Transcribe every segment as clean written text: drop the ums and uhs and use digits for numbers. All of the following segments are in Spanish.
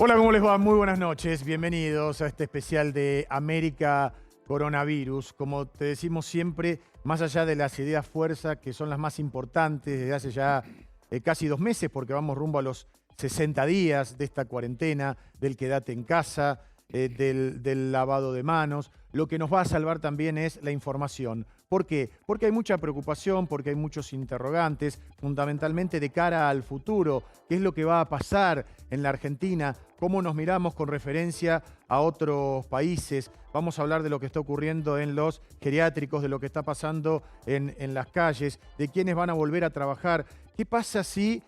Hola, ¿cómo les va? Muy buenas noches. Bienvenidos a este especial de América Coronavirus. Como te decimos siempre, más allá de las ideas fuerza, que son las más importantes desde hace ya casi 2 meses, porque vamos rumbo a los 60 días de esta cuarentena, del quédate en casa, del lavado de manos. Lo que nos va a salvar también es la información. ¿Por qué? Porque hay mucha preocupación, porque hay muchos interrogantes, fundamentalmente de cara al futuro. ¿Qué es lo que va a pasar en la Argentina? ¿Cómo nos miramos con referencia a otros países? Vamos a hablar de lo que está ocurriendo en los geriátricos, de lo que está pasando en las calles, de quiénes van a volver a trabajar. ¿Qué pasa si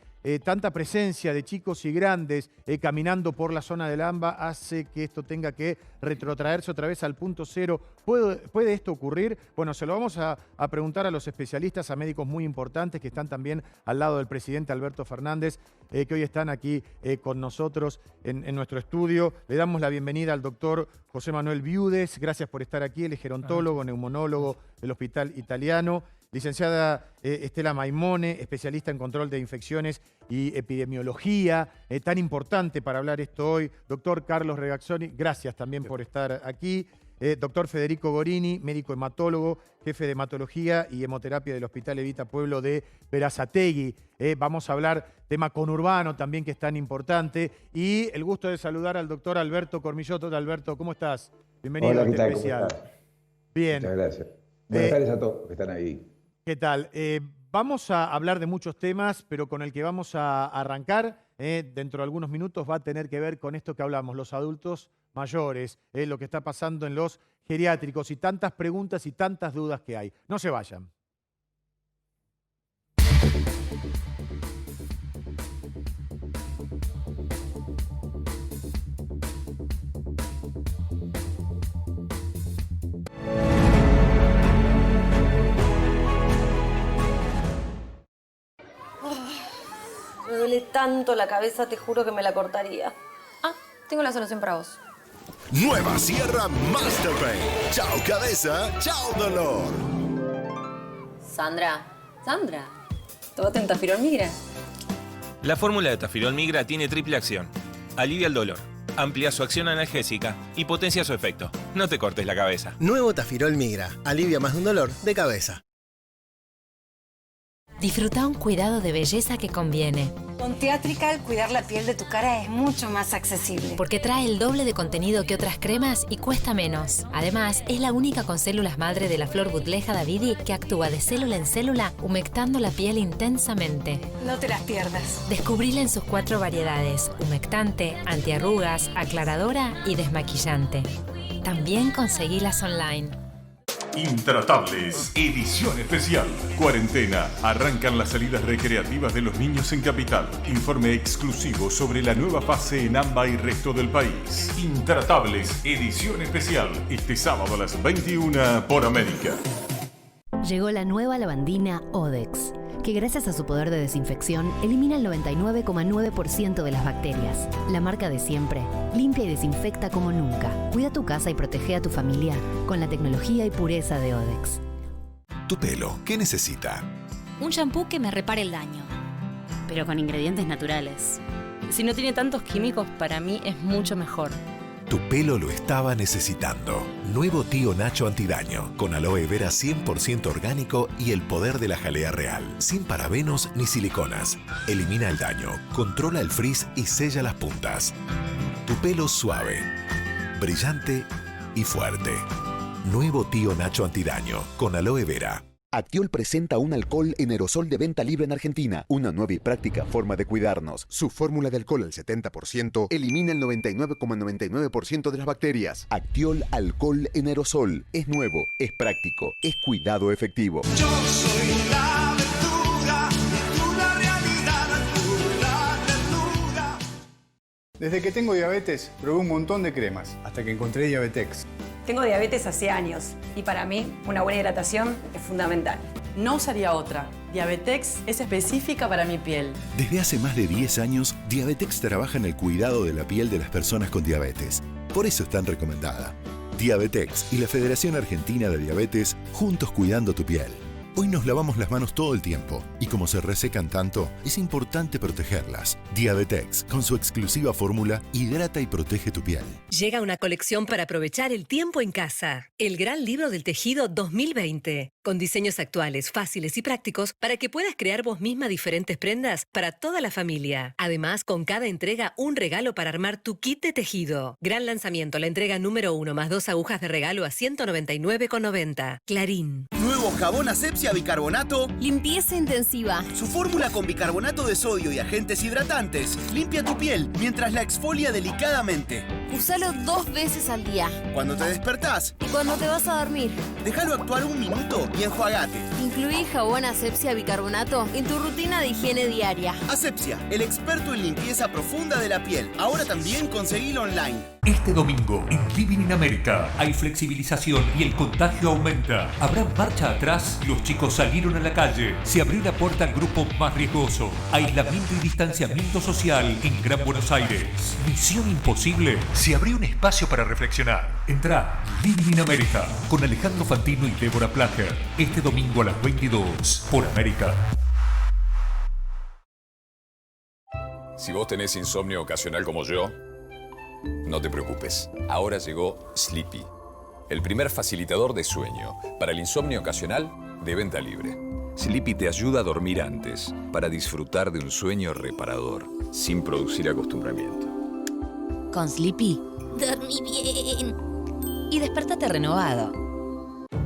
tanta presencia de chicos y grandes caminando por la zona del AMBA hace que esto tenga que retrotraerse otra vez al punto cero? ¿Puede esto ocurrir? Bueno, se lo vamos a preguntar a los especialistas, a médicos muy importantes que están también al lado del presidente Alberto Fernández, que hoy están aquí con nosotros en nuestro estudio. Le damos la bienvenida al doctor José Manuel Viudes. Gracias por estar aquí. Él es gerontólogo, neumonólogo del Hospital Italiano. Licenciada Estela Maimone, especialista en control de infecciones y epidemiología, tan importante para hablar esto hoy. Doctor Carlos Regazzoni, gracias también por estar aquí. Doctor Federico Gorini, médico hematólogo, jefe de hematología y hemoterapia del Hospital Evita Pueblo de Berazategui. Vamos a hablar tema conurbano también, que es tan importante. Y el gusto de saludar al doctor Alberto Cormillotto. Alberto, ¿cómo estás? Bienvenido. Hola, a este ¿qué tal? especial. ¿Cómo estás? Bien. Muchas gracias. Buenas tardes a todos que están ahí. ¿Qué tal? Vamos a hablar de muchos temas, pero con el que vamos a arrancar dentro de algunos minutos va a tener que ver con esto que hablamos, los adultos mayores, lo que está pasando en los geriátricos y tantas preguntas y tantas dudas que hay. No se vayan. Me duele tanto la cabeza, te juro que me la cortaría. Ah, tengo la solución para vos. Nueva Sierra Master Pain. Chao cabeza, chao dolor. Sandra, tómate un Tafirol Migra. La fórmula de Tafirol Migra tiene triple acción. Alivia el dolor, amplía su acción analgésica y potencia su efecto. No te cortes la cabeza. Nuevo Tafirol Migra. Alivia más de un dolor de cabeza. Disfruta un cuidado de belleza que conviene. Con Theatrical, cuidar la piel de tu cara es mucho más accesible. Porque trae el doble de contenido que otras cremas y cuesta menos. Además, es la única con células madre de la flor Buddleja davidi que actúa de célula en célula, humectando la piel intensamente. No te las pierdas. Descubrila en sus 4 variedades: humectante, antiarrugas, aclaradora y desmaquillante. También conseguilas online. Intratables, edición especial. Cuarentena. Arrancan las salidas recreativas de los niños en Capital. Informe exclusivo sobre la nueva fase en AMBA y resto del país. Intratables, edición especial. Este sábado a las 21 por América. Llegó la nueva lavandina Odex, que gracias a su poder de desinfección elimina el 99,9% de las bacterias. La marca de siempre, limpia y desinfecta como nunca. Cuida tu casa y protege a tu familia con la tecnología y pureza de Odex. Tu pelo, ¿qué necesita? Un shampoo que me repare el daño, pero con ingredientes naturales. Si no tiene tantos químicos, para mí es mucho mejor. Tu pelo lo estaba necesitando. Nuevo Tío Nacho Antidaño, con aloe vera 100% orgánico y el poder de la jalea real, sin parabenos ni siliconas. Elimina el daño, controla el frizz y sella las puntas. Tu pelo suave, brillante y fuerte. Nuevo Tío Nacho Antidaño, con aloe vera. Actiol presenta un alcohol en aerosol de venta libre en Argentina. Una nueva y práctica forma de cuidarnos. Su fórmula de alcohol al 70% elimina el 99,99% de las bacterias. Actiol alcohol en aerosol. Es nuevo, es práctico, es cuidado efectivo. Yo soy la aventura, tú la realidad, la ternura. Desde que tengo diabetes, probé un montón de cremas, hasta que encontré Diabetex. Tengo diabetes hace años y para mí una buena hidratación es fundamental. No usaría otra. Diabetex es específica para mi piel. Desde hace más de 10 años, Diabetex trabaja en el cuidado de la piel de las personas con diabetes. Por eso es tan recomendada. Diabetex y la Federación Argentina de Diabetes, juntos cuidando tu piel. Hoy nos lavamos las manos todo el tiempo y como se resecan tanto, es importante protegerlas. Diabetex, con su exclusiva fórmula, hidrata y protege tu piel. Llega una colección para aprovechar el tiempo en casa. El Gran Libro del Tejido 2020. Con diseños actuales, fáciles y prácticos para que puedas crear vos misma diferentes prendas para toda la familia. Además, con cada entrega, un regalo para armar tu kit de tejido. Gran lanzamiento, la entrega número 1 más 2 agujas de regalo a 199,90. Clarín. Nuevo jabón Asepsia Bicarbonato. Limpieza intensiva. Su fórmula con bicarbonato de sodio y agentes hidratantes limpia tu piel mientras la exfolia delicadamente. Usalo 2 veces al día. Cuando te despertás y cuando te vas a dormir. Déjalo actuar 1 minuto y enjuagate. Incluí jabón Asepsia Bicarbonato en tu rutina de higiene diaria. Asepsia, el experto en limpieza profunda de la piel. Ahora también conseguilo online. Este domingo en Living in America hay flexibilización y el contagio aumenta. Habrá marcha atrás, los chicos salieron a la calle. Se abrió la puerta al grupo más riesgoso. Aislamiento y distanciamiento social en Gran Buenos Aires. Misión imposible. Se abrió un espacio para reflexionar. Entrá Living in America con Alejandro Fantino y Débora Plager. Este domingo a las 22 por América. Si vos tenés insomnio ocasional como yo, no te preocupes. Ahora llegó Sleepy, el primer facilitador de sueño para el insomnio ocasional de venta libre. Sleepy te ayuda a dormir antes para disfrutar de un sueño reparador, sin producir acostumbramiento. Con Sleepy, dormí bien y despertate renovado.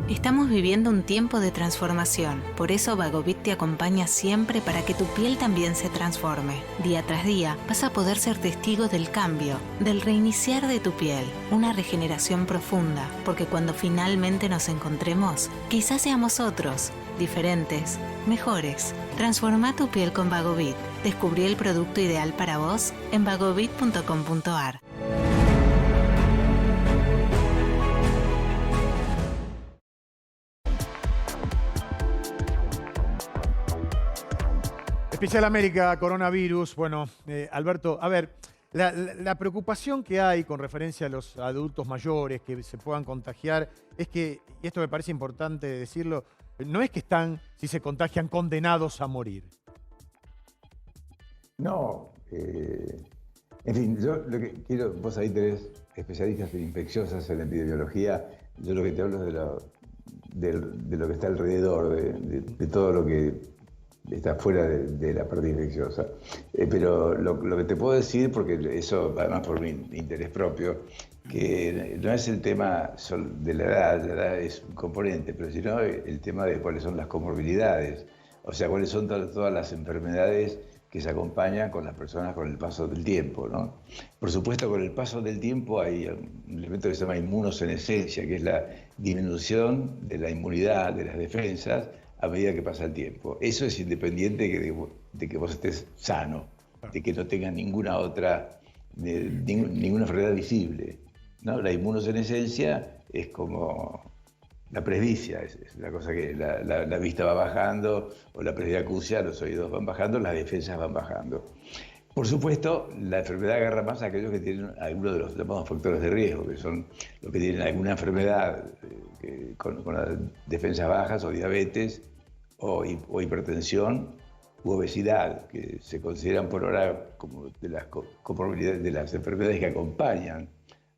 Estamos viviendo un tiempo de transformación. Por eso Vagovit te acompaña siempre para que tu piel también se transforme. Día tras día vas a poder ser testigo del cambio, del reiniciar de tu piel. Una regeneración profunda, porque cuando finalmente nos encontremos, quizás seamos otros, diferentes, mejores. Transforma tu piel con Vagovit. Descubrí el producto ideal para vos en vagovit.com.ar. Especial América, coronavirus. Bueno, Alberto, a ver, la preocupación que hay con referencia a los adultos mayores que se puedan contagiar es que, y esto me parece importante decirlo, no es que están, si se contagian, condenados a morir. No, en fin, yo lo que quiero, vos ahí tenés especialistas en infecciosas en la epidemiología, yo lo que te hablo es de lo que está alrededor, de todo lo que está fuera de la parte infecciosa. Pero lo que te puedo decir, porque eso además por mi interés propio, que no es el tema de la edad es un componente, pero sino el tema de cuáles son las comorbilidades, o sea, cuáles son todas las enfermedades que se acompañan con las personas con el paso del tiempo, ¿no? Por supuesto, con el paso del tiempo hay un elemento que se llama inmunosenescencia, que es la disminución de la inmunidad, de las defensas, a medida que pasa el tiempo. Eso es independiente de que vos estés sano, de que no tengas ninguna otra, ninguna enfermedad visible, ¿no? La inmunosenescencia es como la presbicia, es la cosa que la vista va bajando, o la presbiacusia, los oídos van bajando, las defensas van bajando. Por supuesto, la enfermedad agarra más a aquellos que tienen algunos de los llamados factores de riesgo, que son los que tienen alguna enfermedad con las defensas bajas, o diabetes, o hipertensión, u obesidad, que se consideran por ahora como de las comorbilidades, de las enfermedades que acompañan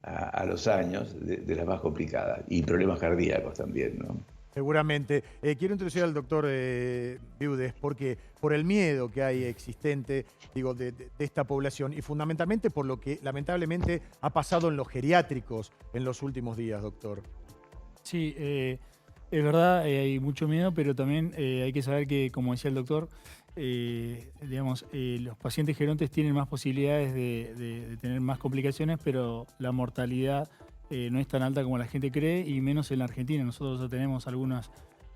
a los años, de las más complicadas, y problemas cardíacos también, ¿no? Seguramente. Quiero introducir al doctor Viudes, porque por el miedo que hay existente, digo, de esta población, y fundamentalmente por lo que lamentablemente ha pasado en los geriátricos en los últimos días, doctor. Sí, es verdad, hay mucho miedo, pero también hay que saber que, como decía el doctor, los pacientes gerontes tienen más posibilidades de tener más complicaciones, pero la mortalidad no es tan alta como la gente cree, y menos en la Argentina. Nosotros ya tenemos algunas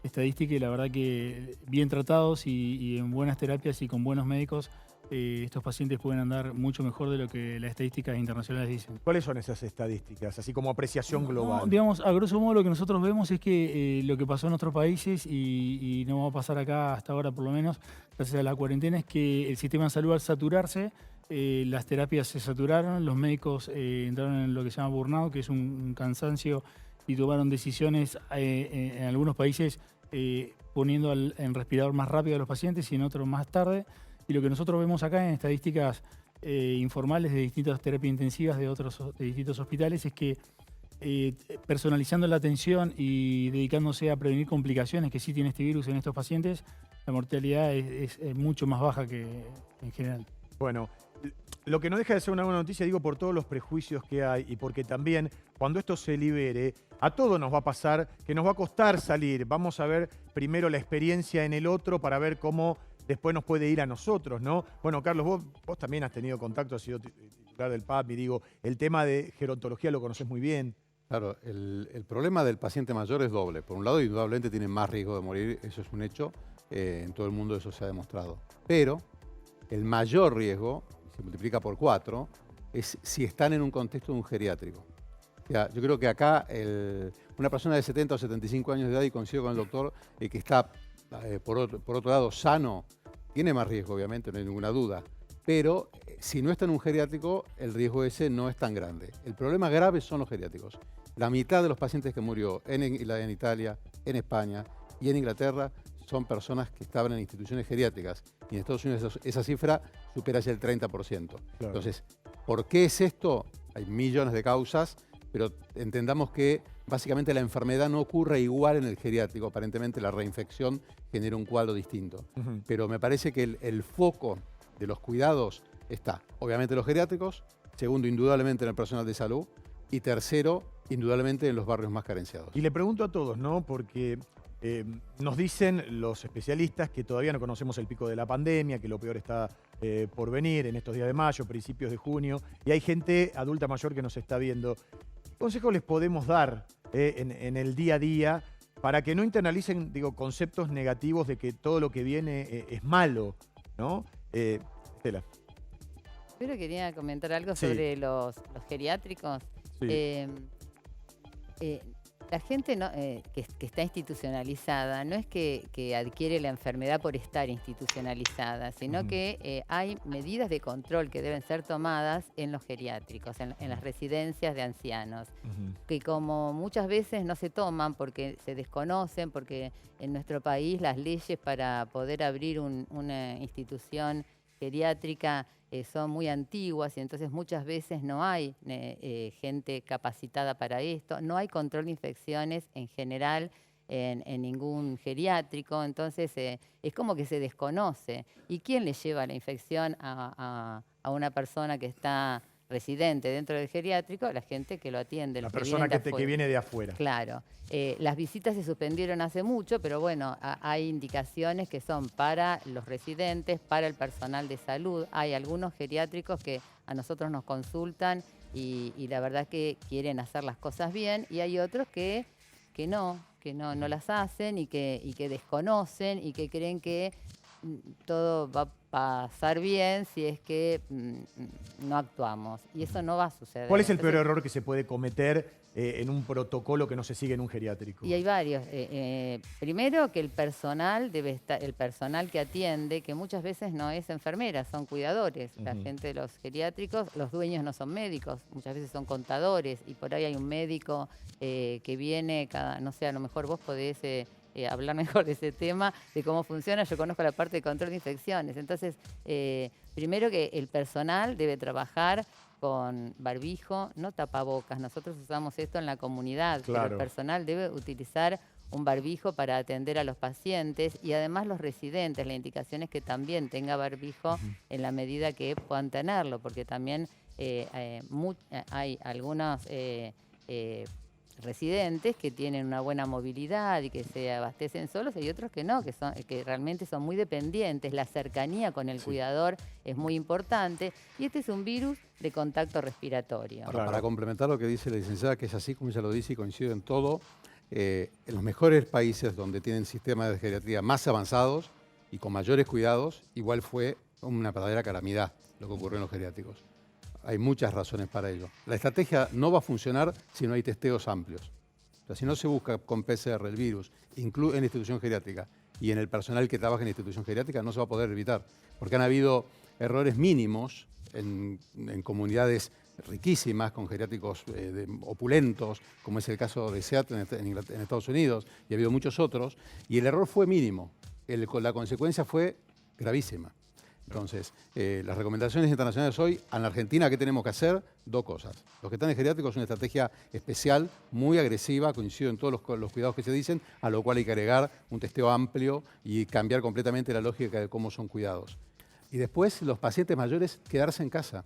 estadísticas y la verdad que bien tratados y en buenas terapias y con buenos médicos, estos pacientes pueden andar mucho mejor de lo que las estadísticas internacionales dicen. ¿Cuáles son esas estadísticas, así como apreciación global? No, digamos, a grosso modo lo que nosotros vemos es que lo que pasó en otros países y no va a pasar acá hasta ahora por lo menos, gracias a la cuarentena, es que el sistema de salud al saturarse, las terapias se saturaron, los médicos entraron en lo que se llama burnout, que es un cansancio, y tomaron decisiones en algunos países poniendo en respirador más rápido a los pacientes y en otros más tarde. Y lo que nosotros vemos acá en estadísticas informales de distintas terapias intensivas de distintos hospitales es que personalizando la atención y dedicándose a prevenir complicaciones que sí tiene este virus en estos pacientes, la mortalidad es mucho más baja que en general. Bueno, lo que no deja de ser una buena noticia, digo, por todos los prejuicios que hay y porque también cuando esto se libere, a todos nos va a pasar que nos va a costar salir. Vamos a ver primero la experiencia en el otro para ver cómo después nos puede ir a nosotros, ¿no? Bueno, Carlos, vos también has tenido contacto, has sido titular del PAPI, digo, el tema de gerontología lo conoces muy bien. Claro, el problema del paciente mayor es doble. Por un lado, indudablemente tiene más riesgo de morir, eso es un hecho, en todo el mundo eso se ha demostrado. Pero el mayor riesgo, se multiplica por 4, es si están en un contexto de un geriátrico. O sea, yo creo que acá una persona de 70 o 75 años de edad, y coincido con el doctor, que está por otro lado sano, tiene más riesgo, obviamente, no hay ninguna duda. Pero si no está en un geriátrico, el riesgo ese no es tan grande. El problema grave son los geriátricos. La mitad de los pacientes que murió en Italia, en España y en Inglaterra son personas que estaban en instituciones geriátricas. Y en Estados Unidos esa cifra supera ya el 30%. Claro. Entonces, ¿por qué es esto? Hay millones de causas, pero entendamos que básicamente la enfermedad no ocurre igual en el geriátrico. Aparentemente la reinfección genera un cuadro distinto. Pero me parece que el foco de los cuidados está, obviamente, en los geriátricos, segundo, indudablemente en el personal de salud, y tercero, indudablemente en los barrios más carenciados. Y le pregunto a todos, ¿no? Porque nos dicen los especialistas que todavía no conocemos el pico de la pandemia, que lo peor está por venir en estos días de mayo, principios de junio, y hay gente adulta mayor que nos está viendo. ¿Qué consejos les podemos dar en el día a día para que no internalicen, digo, conceptos negativos de que todo lo que viene es malo, ¿no? Estela. Pero quería comentar algo sobre los geriátricos. Sí. La gente que está institucionalizada no es que adquiere la enfermedad por estar institucionalizada, sino que hay medidas de control que deben ser tomadas en los geriátricos, en las residencias de ancianos, que como muchas veces no se toman porque se desconocen, porque en nuestro país las leyes para poder abrir una institución geriátrica son muy antiguas y entonces muchas veces no hay gente capacitada para esto, no hay control de infecciones en general en ningún geriátrico, entonces es como que se desconoce. ¿Y quién le lleva la infección a una persona que está residente dentro del geriátrico? La gente que lo atiende. La persona que viene de afuera. Claro. Las visitas se suspendieron hace mucho, pero bueno, hay indicaciones que son para los residentes, para el personal de salud. Hay algunos geriátricos que a nosotros nos consultan y la verdad que quieren hacer las cosas bien, y hay otros que no las hacen y que desconocen y que creen que todo va a pasar bien si es que no actuamos. Y eso no va a suceder. ¿Cuál es el peor error que se puede cometer en un protocolo que no se sigue en un geriátrico? Y hay varios. Primero, que el personal que atiende, que muchas veces no es enfermera, son cuidadores. La gente de los geriátricos, los dueños no son médicos, muchas veces son contadores, y por ahí hay un médico que viene no sé, a lo mejor vos podés hablar mejor de ese tema, de cómo funciona. Yo conozco la parte de control de infecciones. Entonces, primero que el personal debe trabajar con barbijo, no tapabocas. Nosotros usamos esto en la comunidad, claro. Pero el personal debe utilizar un barbijo para atender a los pacientes, y además los residentes, la indicación es que también tenga barbijo en la medida que puedan tenerlo, porque también hay algunos residentes que tienen una buena movilidad y que se abastecen solos, y otros que no, que realmente son muy dependientes. La cercanía con el cuidador es muy importante, y este es un virus de contacto respiratorio. Para complementar lo que dice la licenciada, que es así como ella lo dice y coincido en todo, en los mejores países donde tienen sistemas de geriatría más avanzados y con mayores cuidados, igual fue una verdadera calamidad lo que ocurrió en los geriátricos. Hay muchas razones para ello. La estrategia no va a funcionar si no hay testeos amplios. O sea, si no se busca con PCR el virus, incluso en la institución geriátrica y en el personal que trabaja en la institución geriátrica, no se va a poder evitar. Porque han habido errores mínimos en comunidades riquísimas, con geriátricos opulentos, como es el caso de Seattle en Estados Unidos, y ha habido muchos otros, y el error fue mínimo. La consecuencia fue gravísima. Entonces, las recomendaciones internacionales hoy, en la Argentina, ¿qué tenemos que hacer? Dos cosas. Los que están en geriátricos es una estrategia especial, muy agresiva, coincido en todos los cuidados que se dicen, a lo cual hay que agregar un testeo amplio y cambiar completamente la lógica de cómo son cuidados. Y después, los pacientes mayores, quedarse en casa.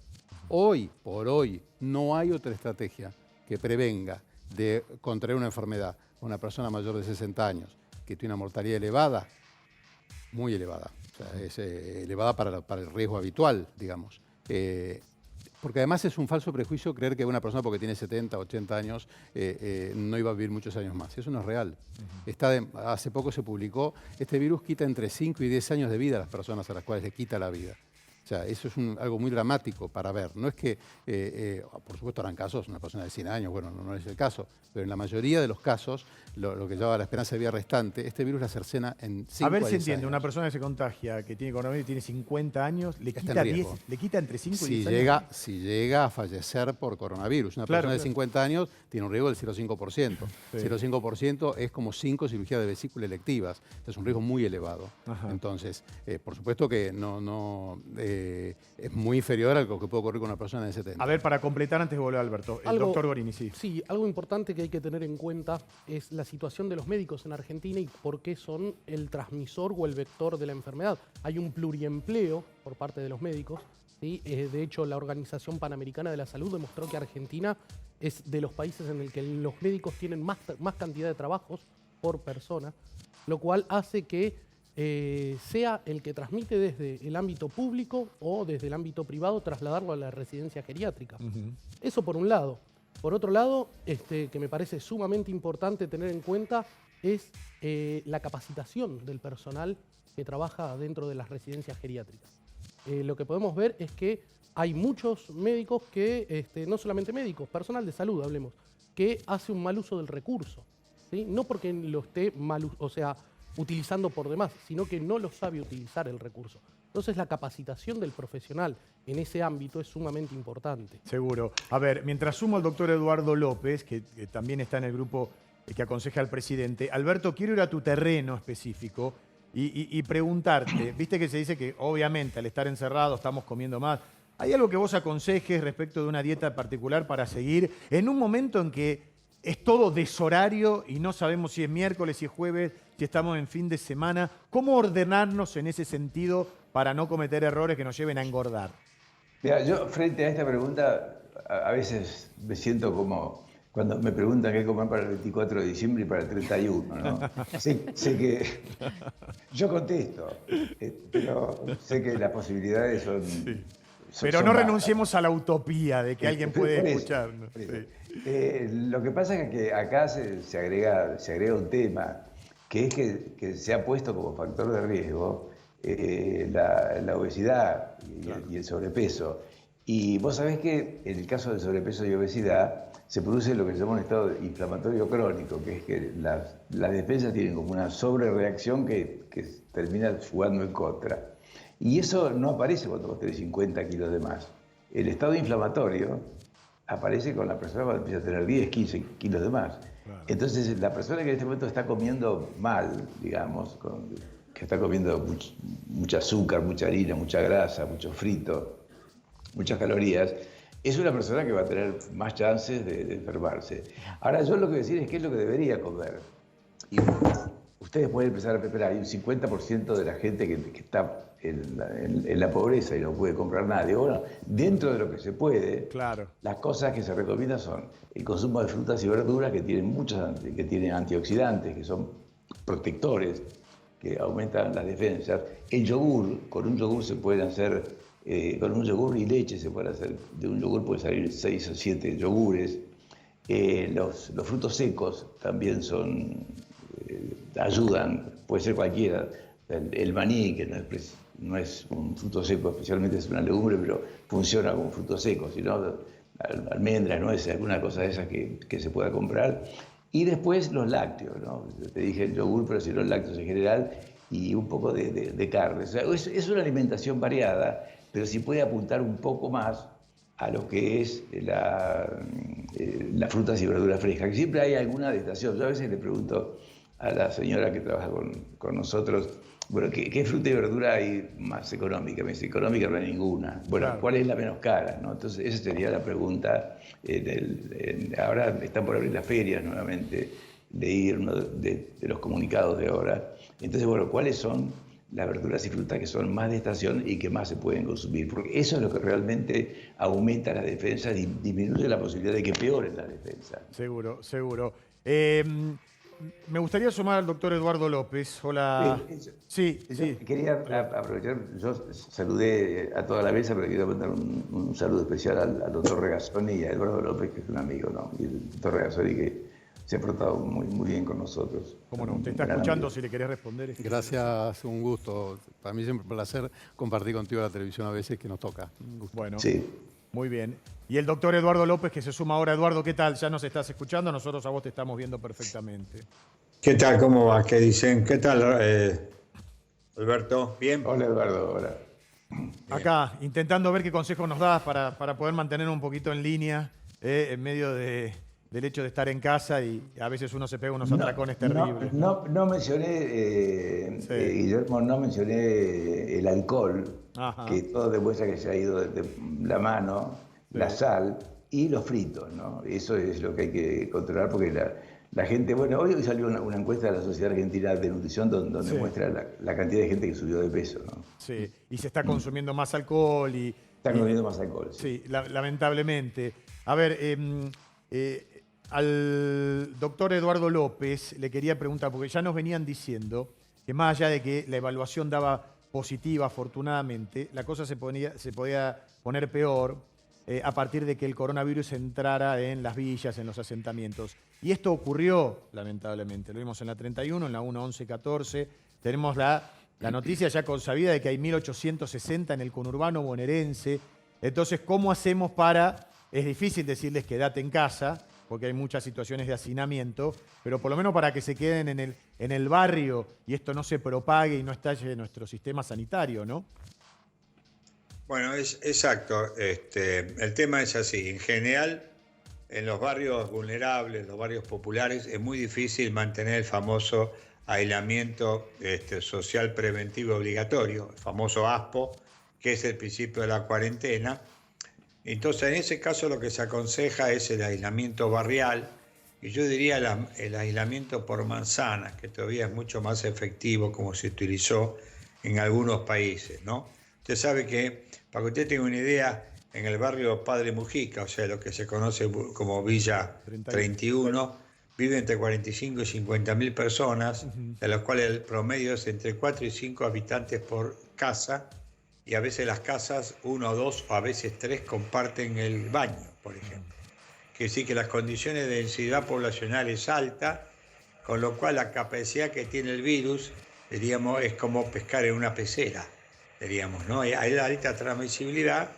Hoy, por hoy, no hay otra estrategia que prevenga de contraer una enfermedad a una persona mayor de 60 años que tiene una mortalidad elevada, muy elevada. O sea, es elevada para el riesgo habitual, digamos. Porque además es un falso prejuicio creer que una persona porque tiene 70, 80 años no iba a vivir muchos años más. Eso no es real. Hace poco se publicó, este virus quita entre 5 y 10 años de vida a las personas a las cuales le quita la vida. O sea, eso es algo muy dramático para ver. No es que, por supuesto, harán casos, una persona de 100 años, bueno, no es el caso, pero en la mayoría de los casos, lo que lleva la esperanza de vida restante, este virus la cercena en 5 A ver a si 10 entiende, años. una persona que se contagia, que tiene coronavirus y tiene 50 años, le quita entre 5 y 10 años. Si llega a fallecer por coronavirus. Una persona de 50 años tiene un riesgo del 0,5%. Sí. 0,5% es como 5 cirugías de vesícula electivas. Es un riesgo muy elevado. Ajá. Entonces, por supuesto que es muy inferior a lo que puede ocurrir con una persona de 70. A ver, para completar antes de volver a Alberto, el doctor Gorini, sí. Sí, algo importante que hay que tener en cuenta es la situación de los médicos en Argentina y por qué son el transmisor o el vector de la enfermedad. Hay un pluriempleo por parte de los médicos, ¿sí? De hecho, la Organización Panamericana de la Salud demostró que Argentina es de los países en el que los médicos tienen más cantidad de trabajos por persona, lo cual hace que sea el que transmite desde el ámbito público o desde el ámbito privado, trasladarlo a la residencia geriátrica. Eso por un lado. Por otro lado, que me parece sumamente importante tener en cuenta es la capacitación del personal que trabaja dentro de las residencias geriátricas. Lo que podemos ver es que hay muchos médicos que, no solamente médicos, personal de salud, hablemos, que hace un mal uso del recurso, ¿sí? No porque lo esté utilizando por demás, sino que no lo sabe utilizar el recurso. Entonces la capacitación del profesional en ese ámbito es sumamente importante. Seguro. A ver, mientras sumo al doctor Eduardo López, que también está en el grupo que aconseja al presidente, Alberto, quiero ir a tu terreno específico y preguntarte, viste que se dice que obviamente al estar encerrado estamos comiendo más. ¿Hay algo que vos aconsejes respecto de una dieta particular para seguir en un momento en que es todo deshorario y no sabemos si es miércoles, si es jueves, si estamos en fin de semana? ¿Cómo ordenarnos en ese sentido para no cometer errores que nos lleven a engordar? Mira, yo frente a esta pregunta a veces me siento como cuando me preguntan qué comer para el 24 de diciembre y para el 31, ¿no? sé que yo contesto, pero sé que las posibilidades son... Sí. Pero no renunciemos a la utopía de que alguien puede escucharnos. Lo que pasa es que acá se agrega un tema, que es que se ha puesto como factor de riesgo la obesidad y el sobrepeso. Y vos sabés que en el caso del sobrepeso y obesidad se produce lo que se llama un estado inflamatorio crónico, que es que las defensas tienen como una sobrereacción que termina jugando en contra. Y eso no aparece cuando vos tenés 50 kilos de más. El estado inflamatorio aparece con la persona cuando empieza a tener 10, 15 kilos de más. Claro. Entonces, la persona que en este momento está comiendo mal, digamos, que está comiendo mucho azúcar, mucha harina, mucha grasa, mucho frito, muchas calorías, es una persona que va a tener más chances de enfermarse. Ahora, yo lo que voy a decir es qué es lo que debería comer. Y ustedes pueden empezar a preparar. Hay un 50% de la gente que está en la pobreza y no puede comprar nada. Y bueno, dentro de lo que se puede, claro, las cosas que se recomiendan son el consumo de frutas y verduras que tienen antioxidantes, que son protectores, que aumentan las defensas. El yogur, con un yogur se pueden hacer, con un yogur y leche se puede hacer, de un yogur pueden salir 6 o 7 yogures. Los frutos secos también ayudan, puede ser cualquiera. El maní, que no es un fruto seco, especialmente es una legumbre, pero funciona como fruto seco, sino almendras, nueces, alguna cosa de esas que se pueda comprar. Y después los lácteos, ¿no? Te dije el yogur, pero si los lácteos en general, y un poco de carne. O sea, es una alimentación variada, pero si puede apuntar un poco más a lo que es las frutas y verduras frescas, que siempre hay alguna de estación. Yo a veces le pregunto a la señora que trabaja con nosotros, bueno, ¿qué fruta y verdura hay más económica? Me dice, económica no hay ninguna. Bueno, Claro. ¿cuál es la menos cara? ¿No? Entonces, esa sería la pregunta. Ahora están por abrir las ferias nuevamente, leí uno de los comunicados de ahora. Entonces, bueno, ¿cuáles son las verduras y frutas que son más de estación y que más se pueden consumir? Porque eso es lo que realmente aumenta la defensa y disminuye la posibilidad de que peore la defensa. Seguro, seguro. Me gustaría sumar al doctor Eduardo López. Hola. Sí, sí. Quería aprovechar, yo saludé a toda la mesa, pero quiero mandar un saludo especial al doctor Regazzoni y a Eduardo López, que es un amigo, ¿no? Y el doctor Regazzoni que se ha portado muy bien con nosotros. Cómo no, te está escuchando si le querés responder. Gracias, un gusto. Para mí siempre un placer compartir contigo la televisión a veces que nos toca. Un gusto. Bueno, sí. Muy bien. Y el doctor Eduardo López, que se suma ahora. Eduardo, ¿qué tal? ¿Ya nos estás escuchando? Nosotros a vos te estamos viendo perfectamente. ¿Qué tal? ¿Cómo va? ¿Qué dicen? ¿Qué tal, Alberto? ¿Bien? Hola, Eduardo. Hola. Acá, intentando ver qué consejos nos das para poder mantener un poquito en línea en medio del hecho de estar en casa y a veces uno se pega unos atracones terribles. No mencioné, Guillermo, no mencioné el alcohol, Ajá. que todo demuestra que se ha ido de la mano, la sal y los fritos, ¿no? Eso es lo que hay que controlar porque la gente, bueno, hoy salió una encuesta de la Sociedad Argentina de Nutrición donde muestra la cantidad de gente que subió de peso, ¿no? Sí, y se está consumiendo más alcohol y... Está consumiendo más alcohol, sí. Sí, lamentablemente. A ver, al doctor Eduardo López le quería preguntar, porque ya nos venían diciendo que más allá de que la evaluación daba positiva, afortunadamente, la cosa se podía poner peor a partir de que el coronavirus entrara en las villas, en los asentamientos. Y esto ocurrió, lamentablemente. Lo vimos en la 31, en la 1, 11, 14. Tenemos la noticia ya consabida de que hay 1.860 en el conurbano bonaerense. Entonces, ¿cómo hacemos para...? Es difícil decirles quédate en casa, porque hay muchas situaciones de hacinamiento, pero por lo menos para que se queden en el barrio y esto no se propague y no estalle nuestro sistema sanitario, ¿no? Bueno, es exacto. El tema es así. En general, en los barrios vulnerables, los barrios populares, es muy difícil mantener el famoso aislamiento social preventivo obligatorio, el famoso ASPO, que es el principio de la cuarentena. Entonces, en ese caso lo que se aconseja es el aislamiento barrial, y yo diría el aislamiento por manzana, que todavía es mucho más efectivo como se utilizó en algunos países, ¿no? Usted sabe que, para que usted tenga una idea, en el barrio Padre Mujica, o sea, lo que se conoce como Villa 31, viven entre 45 y 50 mil personas, de las cuales el promedio es entre 4 y 5 habitantes por casa, y a veces las casas, 1 o 2 o a veces 3 comparten el baño, por ejemplo. Quiere decir que las condiciones de densidad poblacional es alta, con lo cual la capacidad que tiene el virus, diríamos, es como pescar en una pecera, diríamos, ¿no? Hay la alta transmisibilidad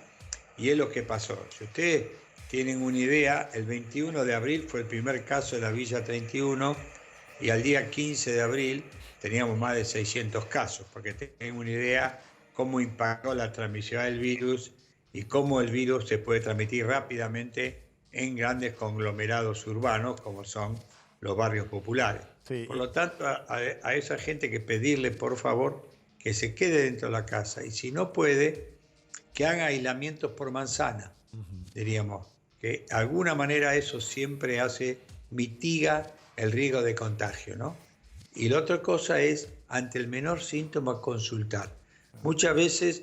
y es lo que pasó. Si ustedes tienen una idea, el 21 de abril fue el primer caso de la Villa 31 y al día 15 de abril teníamos más de 600 casos, porque tienen una idea cómo impactó la transmisión del virus y cómo el virus se puede transmitir rápidamente en grandes conglomerados urbanos como son los barrios populares. Sí. Por lo tanto, a esa gente que pedirle, por favor, que se quede dentro de la casa y si no puede, que haga aislamientos por manzana, diríamos, que de alguna manera eso siempre mitiga el riesgo de contagio, ¿no? Y la otra cosa es, ante el menor síntoma, consultar. Muchas veces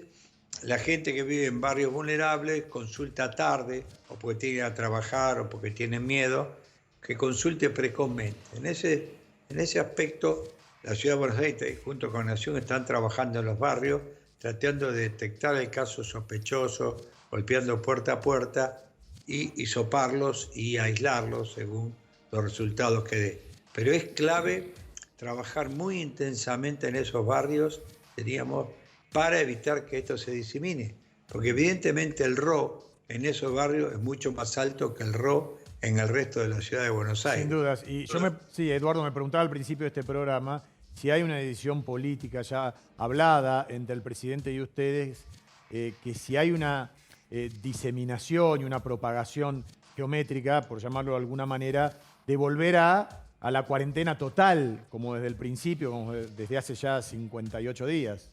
la gente que vive en barrios vulnerables consulta tarde, o porque tiene que ir a trabajar, o porque tiene miedo, que consulte precozmente. En ese aspecto, la Ciudad de Buenos Aires, junto con Nación, están trabajando en los barrios, tratando de detectar el caso sospechoso, golpeando puerta a puerta, y hisoparlos y aislarlos según los resultados que dé. Pero es clave trabajar muy intensamente en esos barrios, diríamos, para evitar que esto se disemine. Porque evidentemente el RO en esos barrios es mucho más alto que el RO en el resto de la ciudad de Buenos Aires. Sin dudas. Y sí, Eduardo, me preguntaba al principio de este programa si hay una decisión política ya hablada entre el presidente y ustedes, que si hay una diseminación y una propagación geométrica, por llamarlo de alguna manera, de volver a la cuarentena total, como desde el principio, como desde hace ya 58 días?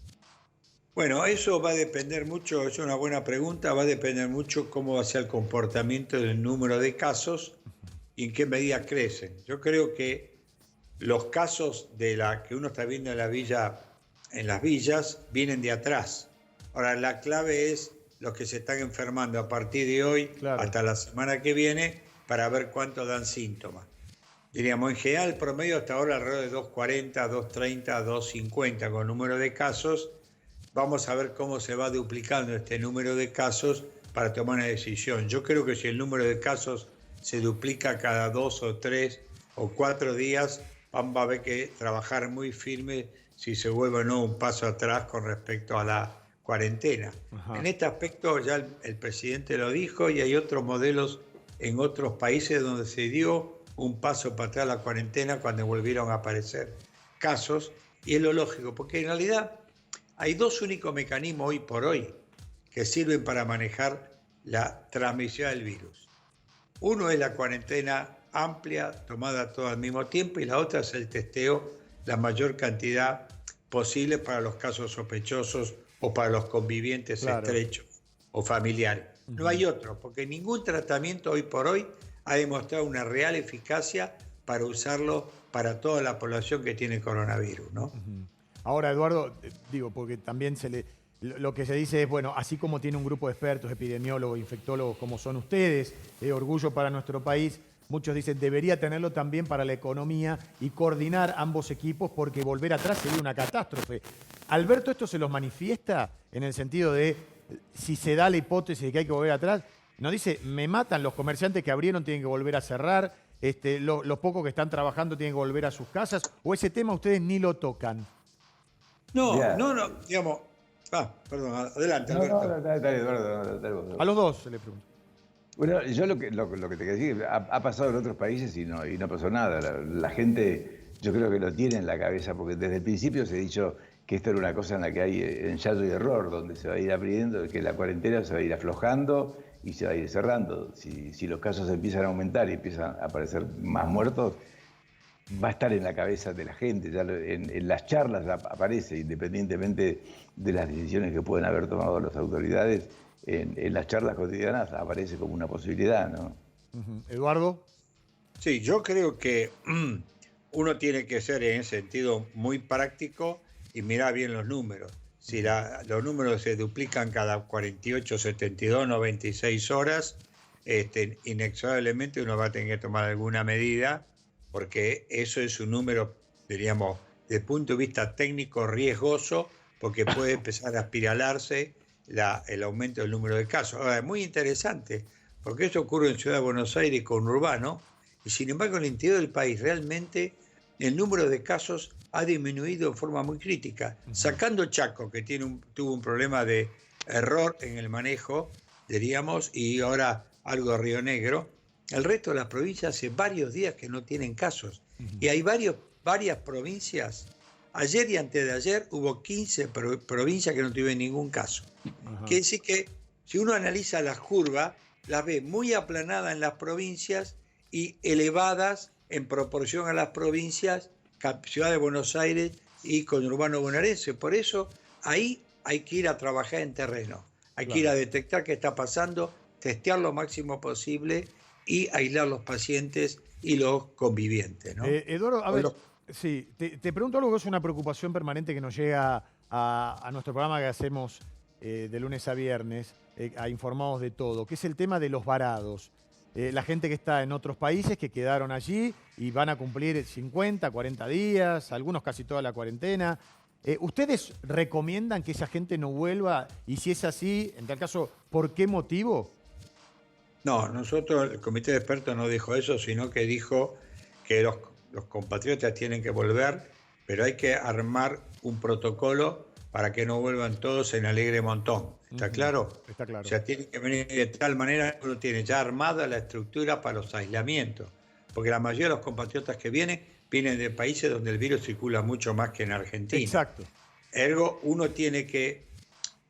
Bueno, eso va a depender mucho, es una buena pregunta, va a depender mucho cómo va a ser el comportamiento del número de casos y en qué medida crecen. Yo creo que los casos que uno está viendo en las villas vienen de atrás. Ahora, la clave es los que se están enfermando a partir de hoy hasta la semana que viene para ver cuánto dan síntomas. Diríamos, en general, el promedio hasta ahora alrededor de 240, 230, 250 con número de casos. Vamos a ver cómo se va duplicando este número de casos para tomar una decisión. Yo creo que si el número de casos se duplica cada 2 o 3 o 4 días, va a haber que trabajar muy firme si se vuelve o no un paso atrás con respecto a la cuarentena. Ajá. En este aspecto ya el presidente lo dijo y hay otros modelos en otros países donde se dio un paso para atrás la cuarentena cuando volvieron a aparecer casos, y es lo lógico, porque en realidad hay dos únicos mecanismos hoy por hoy que sirven para manejar la transmisión del virus. Uno es la cuarentena amplia, tomada todo al mismo tiempo, y la otra es el testeo, la mayor cantidad posible para los casos sospechosos o para los convivientes estrechos o familiares. No hay otro, porque ningún tratamiento hoy por hoy ha demostrado una real eficacia para usarlo para toda la población que tiene coronavirus, ¿no? Ahora, Eduardo, digo, porque también lo que se dice es, bueno, así como tiene un grupo de expertos, epidemiólogos, infectólogos, como son ustedes, orgullo para nuestro país, muchos dicen, debería tenerlo también para la economía y coordinar ambos equipos, porque volver atrás sería una catástrofe. Alberto, ¿esto se los manifiesta en el sentido de, si se da la hipótesis de que hay que volver atrás, nos dice, me matan, los comerciantes que abrieron tienen que volver a cerrar, los pocos que están trabajando tienen que volver a sus casas, o ese tema ustedes ni lo tocan? No, digamos... perdón, adelante, Alberto. Dale, Eduardo, dale. A los dos se le pregunto. Bueno, yo lo que te quería decir, ha pasado en otros países y no pasó nada. La gente, yo creo que lo tiene en la cabeza, porque desde el principio se ha dicho que esto era una cosa en la que hay ensayo y error, donde se va a ir abriendo, que la cuarentena se va a ir aflojando y se va a ir cerrando. Si los casos empiezan a aumentar y empiezan a aparecer más muertos, va a estar en la cabeza de la gente, ya en las charlas aparece, independientemente de las decisiones que pueden haber tomado las autoridades, en las charlas cotidianas aparece como una posibilidad, ¿no? Eduardo. Sí, yo creo que uno tiene que ser en ese sentido muy práctico y mirar bien los números. Si los números se duplican cada 48, 72, 96 horas, inexorablemente uno va a tener que tomar alguna medida, porque eso es un número, diríamos, desde el punto de vista técnico riesgoso, porque puede empezar a espiralarse el aumento del número de casos. Ahora, es muy interesante, porque eso ocurre en Ciudad de Buenos Aires con Urbano, y sin embargo en el interior del país realmente el número de casos ha disminuido en forma muy crítica. Sacando Chaco, que tuvo un problema de error en el manejo, diríamos, y ahora algo de Río Negro, el resto de las provincias hace varios días que no tienen casos. Y hay varias provincias. Ayer y antes de ayer hubo 15 provincias que no tuvieron ningún caso. Quiere decir que si uno analiza las curvas, las ve muy aplanadas en las provincias y elevadas en proporción a las provincias, Ciudad de Buenos Aires y conurbano bonaerense. Por eso ahí hay que ir a trabajar en terreno. Hay que ir a detectar qué está pasando, testear lo máximo posible y aislar los pacientes y los convivientes, ¿no? Eduardo, a ver, sí, te pregunto algo que es una preocupación permanente que nos llega a nuestro programa que hacemos de lunes a viernes, a Informados de Todo, que es el tema de los varados. La gente que está en otros países que quedaron allí y van a cumplir 50, 40 días, algunos casi toda la cuarentena. ¿Ustedes recomiendan que esa gente no vuelva? Y si es así, en tal caso, ¿por qué motivo? No, nosotros, el comité de expertos no dijo eso, sino que dijo que los compatriotas tienen que volver, pero hay que armar un protocolo para que no vuelvan todos en alegre montón. ¿Está claro? Está claro. O sea, tiene que venir de tal manera que uno tiene ya armada la estructura para los aislamientos, porque la mayoría de los compatriotas que vienen de países donde el virus circula mucho más que en Argentina. Exacto. Ergo, uno tiene que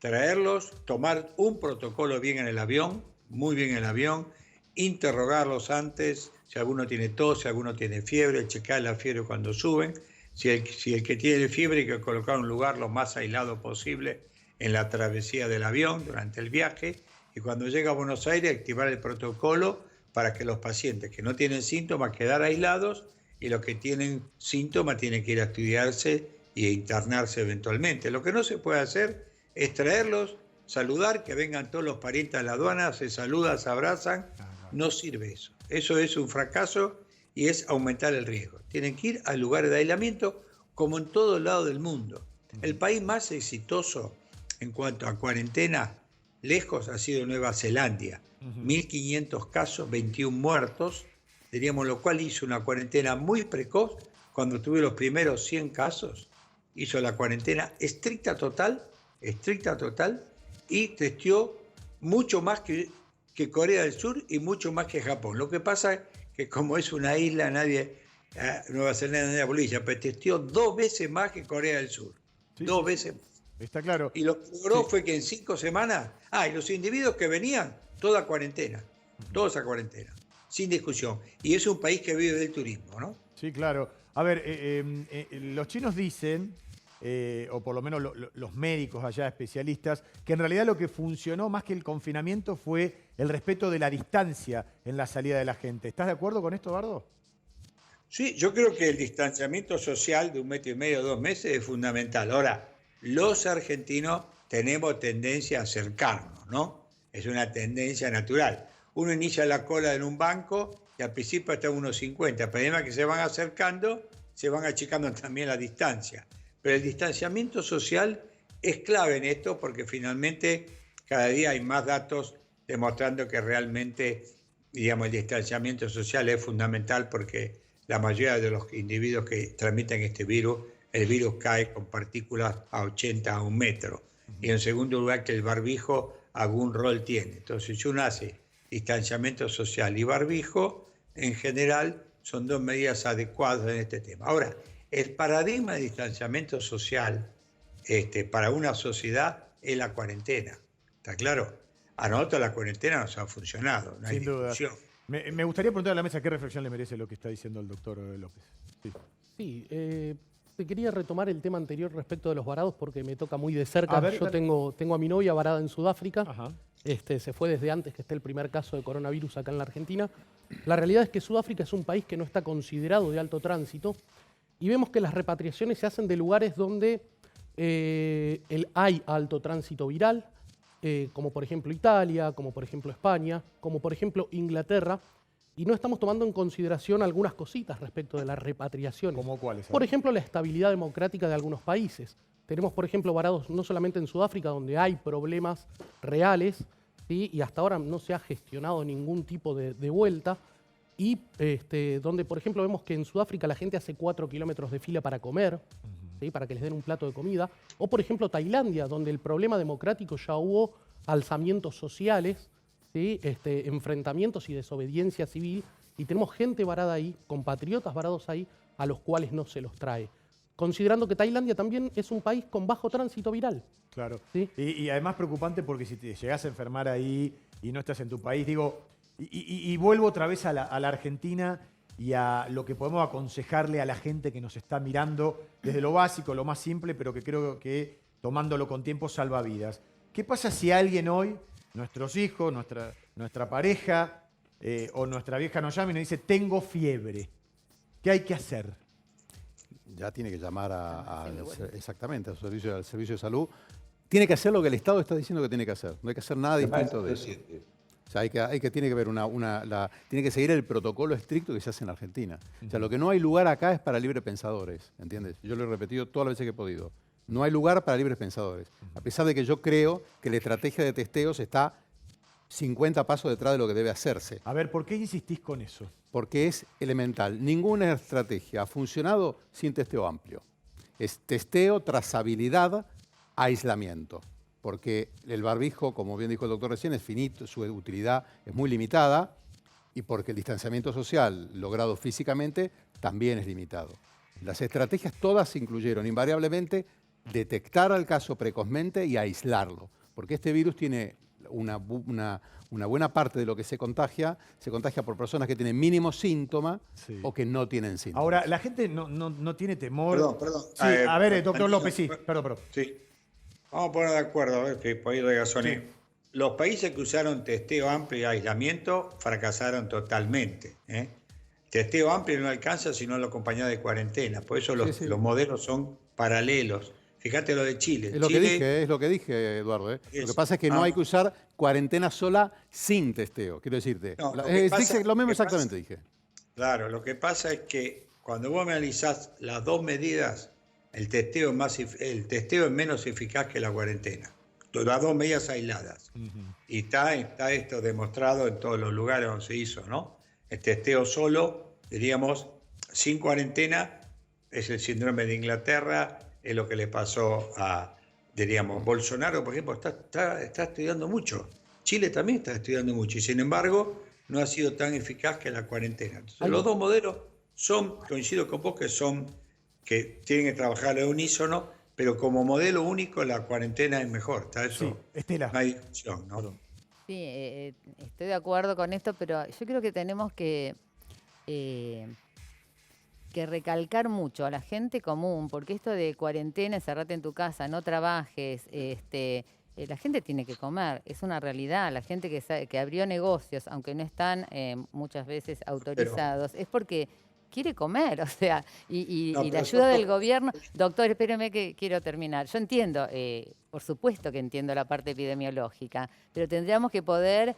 traerlos, tomar un protocolo bien en el avión, muy bien en el avión, interrogarlos antes, si alguno tiene tos, si alguno tiene fiebre, checar la fiebre cuando suben. Si el que tiene fiebre hay que colocar en un lugar lo más aislado posible en la travesía del avión durante el viaje, y cuando llega a Buenos Aires activar el protocolo para que los pacientes que no tienen síntomas quedar aislados, y los que tienen síntomas tienen que ir a estudiarse e internarse eventualmente. Lo que no se puede hacer es traerlos, saludar, que vengan todos los parientes a la aduana, se saludan, se abrazan. No sirve eso. Eso es un fracaso y es aumentar el riesgo. Tienen que ir a lugares de aislamiento como en todo lado del mundo. El país más exitoso en cuanto a cuarentena, lejos, ha sido Nueva Zelanda. 1.500 casos, 21 muertos, diríamos, lo cual hizo una cuarentena muy precoz. Cuando tuve los primeros 100 casos, hizo la cuarentena estricta total, y testeó mucho más que Corea del Sur y mucho más que Japón. Lo que pasa es que como es una isla, Nueva Zelanda, nadie bolilla, pero testeó 2 veces más que Corea del Sur. Sí, 2 veces más. Está claro. Y lo que logró fue que en 5 semanas, y los individuos que venían, toda cuarentena, todos a cuarentena, sin discusión. Y es un país que vive del turismo, ¿no? Sí, claro. A ver, los chinos dicen, o por lo menos los médicos allá, especialistas, que en realidad lo que funcionó más que el confinamiento fue el respeto de la distancia en la salida de la gente. ¿Estás de acuerdo con esto, Bardo? Sí, yo creo que el distanciamiento social de 1,5 metros, 2 meses es fundamental. Ahora, los argentinos tenemos tendencia a acercarnos, ¿no? Es una tendencia natural. Uno inicia la cola en un banco y al principio está a 1,50. Pero además que se van acercando, se van achicando también la distancia. Pero el distanciamiento social es clave en esto porque finalmente cada día hay más datos demostrando que realmente, digamos, el distanciamiento social es fundamental porque la mayoría de los individuos que transmiten este virus, el virus cae con partículas a 80 a 1 metro. Y en segundo lugar, que el barbijo algún rol tiene. Entonces, si uno hace distanciamiento social y barbijo, en general, son 2 medidas adecuadas en este tema. Ahora, el paradigma de distanciamiento social para una sociedad es la cuarentena. ¿Está claro? A nosotros la cuarentena nos ha funcionado, no hay discusión. Me gustaría preguntar a la mesa qué reflexión le merece lo que está diciendo el doctor López. Sí, te quería retomar el tema anterior respecto de los varados porque me toca muy de cerca. A ver, yo tengo a mi novia varada en Sudáfrica. Se fue desde antes que esté el primer caso de coronavirus acá en la Argentina. La realidad es que Sudáfrica es un país que no está considerado de alto tránsito y vemos que las repatriaciones se hacen de lugares donde hay alto tránsito viral, como por ejemplo Italia, como por ejemplo España, como por ejemplo Inglaterra, y no estamos tomando en consideración algunas cositas respecto de las repatriaciones. ¿Cómo cuáles? Por ejemplo, la estabilidad democrática de algunos países. Tenemos, por ejemplo, varados no solamente en Sudáfrica, donde hay problemas reales, ¿sí? Y hasta ahora no se ha gestionado ningún tipo de vuelta, y donde, por ejemplo, vemos que en Sudáfrica la gente hace 4 kilómetros de fila para comer, ¿sí? Para que les den un plato de comida. O, por ejemplo, Tailandia, donde el problema democrático ya hubo alzamientos sociales, ¿sí? Enfrentamientos y desobediencia civil, y tenemos gente varada ahí, compatriotas varados ahí, a los cuales no se los trae. Considerando que Tailandia también es un país con bajo tránsito viral. Claro. ¿Sí? Y además preocupante porque si te llegás a enfermar ahí y no estás en tu país, digo, y vuelvo otra vez a la Argentina y a lo que podemos aconsejarle a la gente que nos está mirando desde lo básico, lo más simple, pero que creo que tomándolo con tiempo salva vidas. ¿Qué pasa si alguien hoy, nuestros hijos, nuestra pareja o nuestra vieja nos llama y nos dice, tengo fiebre? ¿Qué hay que hacer? Ya tiene que llamar exactamente al servicio de salud. Tiene que hacer lo que el Estado está diciendo que tiene que hacer. No hay que hacer nada distinto de eso. O sea, tiene que haber tiene que seguir el protocolo estricto que se hace en Argentina. O sea, lo que no hay lugar acá es para libres pensadores, ¿entiendes? Yo lo he repetido todas las veces que he podido. No hay lugar para libres pensadores. A pesar de que yo creo que la estrategia de testeos está 50 pasos detrás de lo que debe hacerse. A ver, ¿por qué insistís con eso? Porque es elemental. Ninguna estrategia ha funcionado sin testeo amplio. Es testeo, trazabilidad, aislamiento. Porque el barbijo, como bien dijo el doctor recién, es finito, su utilidad es muy limitada, y porque el distanciamiento social logrado físicamente también es limitado. Las estrategias todas incluyeron invariablemente detectar al caso precozmente y aislarlo. porque este virus tiene una buena parte de lo que se contagia por personas que tienen mínimos síntomas o que no tienen síntomas. Ahora, la gente no tiene temor. Perdón. Sí, a ver, doctor López, sí. Perdón. Sí. Vamos a poner de acuerdo, a ver que por ahí regazoné. Sí. Los países que usaron testeo amplio y aislamiento fracasaron totalmente. Testeo amplio no alcanza si no lo acompaña de cuarentena. Por eso los modelos son paralelos. Fíjate lo de Chile. Es lo que dije, Eduardo. Lo que pasa es que no hay que usar cuarentena sola sin testeo. Quiero decirte. Lo mismo exactamente dije. Claro, lo que pasa es que cuando vos analizás las dos medidas, el testeo es menos eficaz que la cuarentena. Las dos medidas aisladas. Y está esto demostrado en todos los lugares donde se hizo, ¿no? El testeo solo, diríamos, sin cuarentena, es el síndrome de Inglaterra, es lo que le pasó a, diríamos, Bolsonaro, por ejemplo, está estudiando mucho. Chile también está estudiando mucho y sin embargo no ha sido tan eficaz que la cuarentena. Entonces, los dos modelos coincido con vos, que tienen que trabajar al unísono, pero como modelo único la cuarentena es mejor. ¿Está eso? Sí. Estela. No hay discusión, ¿no? Sí, estoy de acuerdo con esto, pero yo creo que tenemos que recalcar mucho a la gente común, porque esto de cuarentena, encerrate en tu casa, no trabajes, la gente tiene que comer, es una realidad. La gente que abrió negocios, aunque no están muchas veces autorizados, es porque quiere comer, o sea, y la ayuda del gobierno. Doctor, espéreme que quiero terminar. Yo entiendo, por supuesto que entiendo la parte epidemiológica, pero tendríamos que poder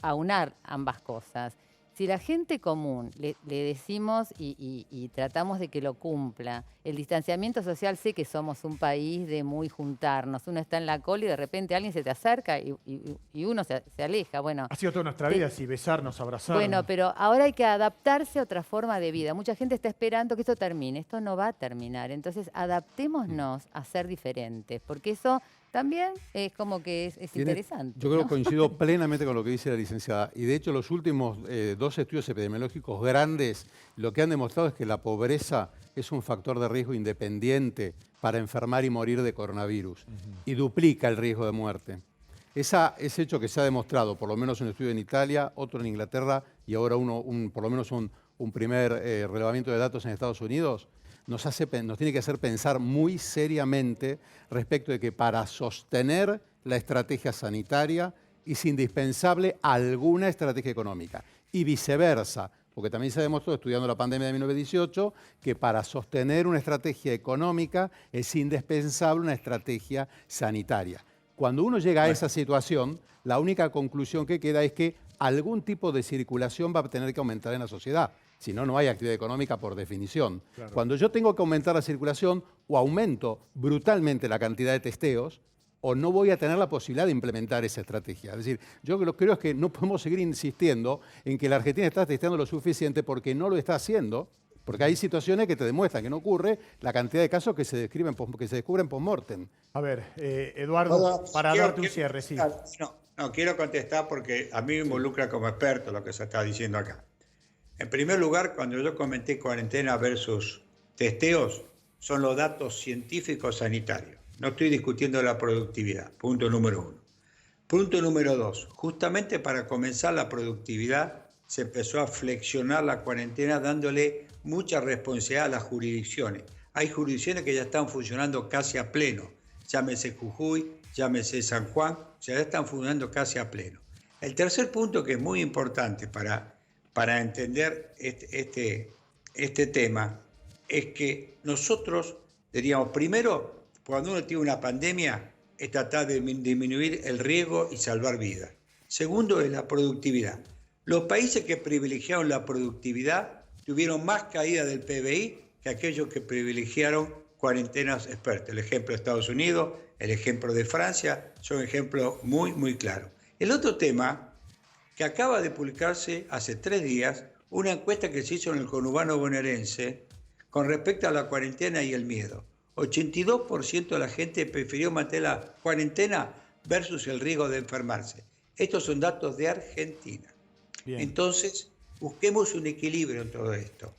aunar ambas cosas. Si la gente común le decimos y tratamos de que lo cumpla, el distanciamiento social, sé que somos un país de muy juntarnos. Uno está en la cola y de repente alguien se te acerca y uno se aleja. Bueno, ha sido toda nuestra vida así, besarnos, abrazarnos. Bueno, pero ahora hay que adaptarse a otra forma de vida. Mucha gente está esperando que esto termine. Esto no va a terminar. Entonces, adaptémonos a ser diferentes, porque eso también es como que es interesante. Yo creo que coincido plenamente con lo que dice la licenciada. Y de hecho los últimos 2 estudios epidemiológicos grandes lo que han demostrado es que la pobreza es un factor de riesgo independiente para enfermar y morir de coronavirus. Y duplica el riesgo de muerte. Ese hecho que se ha demostrado, por lo menos un estudio en Italia, otro en Inglaterra y ahora por lo menos un primer relevamiento de datos en Estados Unidos, nos tiene que hacer pensar muy seriamente respecto de que para sostener la estrategia sanitaria es indispensable alguna estrategia económica y viceversa, porque también se ha demostrado estudiando la pandemia de 1918 que para sostener una estrategia económica es indispensable una estrategia sanitaria. Cuando uno llega a esa situación, la única conclusión que queda es que algún tipo de circulación va a tener que aumentar en la sociedad. Si no, no hay actividad económica por definición. Claro. Cuando yo tengo que aumentar la circulación, o aumento brutalmente la cantidad de testeos, o no voy a tener la posibilidad de implementar esa estrategia. Es decir, yo lo que creo es que no podemos seguir insistiendo en que la Argentina está testeando lo suficiente porque no lo está haciendo, porque hay situaciones que te demuestran que no ocurre la cantidad de casos que se descubren post-mortem. A ver, Eduardo, para darte un cierre, sí. No, quiero contestar porque a mí me involucra como experto lo que se está diciendo acá. En primer lugar, cuando yo comenté cuarentena versus testeos, son los datos científicos sanitarios. No estoy discutiendo la productividad, punto número 1. Punto número 2, justamente para comenzar la productividad se empezó a flexionar la cuarentena dándole mucha responsabilidad a las jurisdicciones. Hay jurisdicciones que ya están funcionando casi a pleno, llámese Jujuy, llámese San Juan, ya están funcionando casi a pleno. El tercer punto que es muy importante para entender este tema es que nosotros, diríamos, primero, cuando uno tiene una pandemia, es tratar de disminuir el riesgo y salvar vidas. Segundo, es la productividad. Los países que privilegiaron la productividad tuvieron más caída del PBI que aquellos que privilegiaron cuarentenas expertas. El ejemplo de Estados Unidos, el ejemplo de Francia, son ejemplos muy, muy claros. El otro tema, que acaba de publicarse hace 3 días, una encuesta que se hizo en el conurbano bonaerense con respecto a la cuarentena y el miedo. 82% de la gente prefirió mantener la cuarentena versus el riesgo de enfermarse. Estos son datos de Argentina. Bien. Entonces, busquemos un equilibrio en todo esto.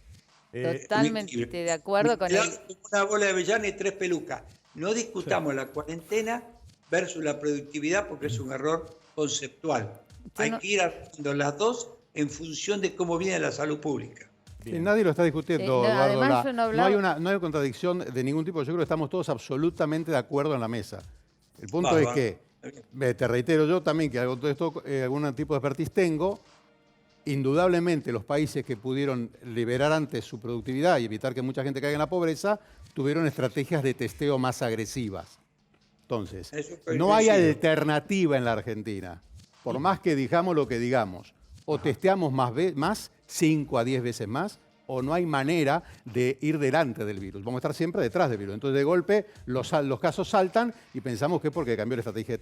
Totalmente de acuerdo con él. Una bola de avellana y 3 pelucas. No discutamos la cuarentena versus la productividad porque es un error conceptual. Hay que ir haciendo las dos en función de cómo viene la salud pública. Sí, nadie lo está discutiendo, Eduardo. además yo no hablaba- No hay contradicción de ningún tipo. Yo creo que estamos todos absolutamente de acuerdo en la mesa. El punto es que, te reitero yo también que algo de esto, algún tipo de expertise tengo. Indudablemente los países que pudieron liberar antes su productividad y evitar que mucha gente caiga en la pobreza, tuvieron estrategias de testeo más agresivas. Entonces, no hay alternativa en la Argentina. Por más que digamos lo que digamos, o testeamos más 5 a 10 veces más, o no hay manera de ir delante del virus. Vamos a estar siempre detrás del virus. Entonces, de golpe, los casos saltan y pensamos que es porque cambió la estrategia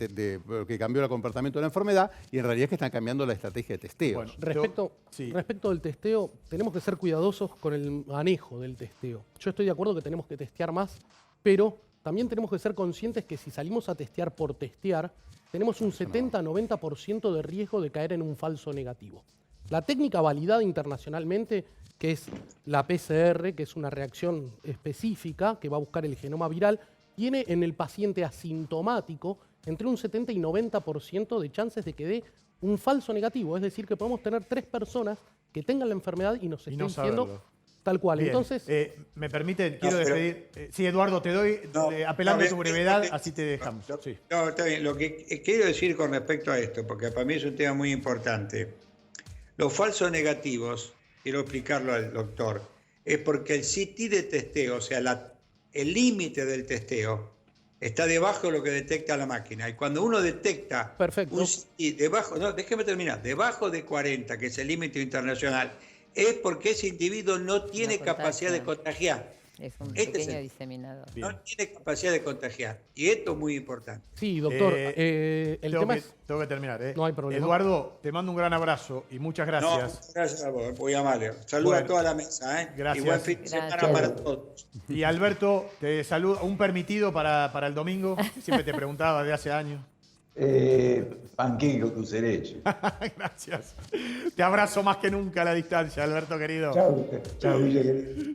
porque cambió el comportamiento de la enfermedad, y en realidad es que están cambiando la estrategia de testeo. Bueno, respecto del testeo, tenemos que ser cuidadosos con el manejo del testeo. Yo estoy de acuerdo que tenemos que testear más, pero también tenemos que ser conscientes que si salimos a testear por testear, tenemos un 70-90% de riesgo de caer en un falso negativo. La técnica validada internacionalmente, que es la PCR, que es una reacción específica que va a buscar el genoma viral, tiene en el paciente asintomático entre un 70 y 90% de chances de que dé un falso negativo. Es decir, que podemos tener 3 personas que tengan la enfermedad y nos estén diciendo tal cual. Bien. Entonces, me permiten, quiero despedir. Sí, Eduardo, te doy, apelando a tu brevedad, así te dejamos. Sí. No, está bien. Lo que quiero decir con respecto a esto, porque para mí es un tema muy importante. Los falsos negativos, quiero explicarlo al doctor, es porque el CT de testeo, o sea, el límite del testeo, está debajo de lo que detecta la máquina. Y cuando uno detecta un CT debajo, no, déjeme terminar, debajo de 40, que es el límite internacional, es porque ese individuo no tiene capacidad de contagiar. Es un pequeño diseminador. No tiene capacidad de contagiar. Y esto es muy importante. sí, doctor, el tema es... Tengo que terminar. No hay problema. Eduardo, te mando un gran abrazo y muchas gracias. No, gracias a vos, muy amable. Saludos a toda la mesa. Gracias. Y buen fin de semana para todos. Y Alberto, te saludo. ¿Un permitido para el domingo? Siempre te preguntaba de hace años. Panqueque con dulce de leche. Gracias. Te abrazo más que nunca a la distancia, Alberto querido. Chao, Villa querido.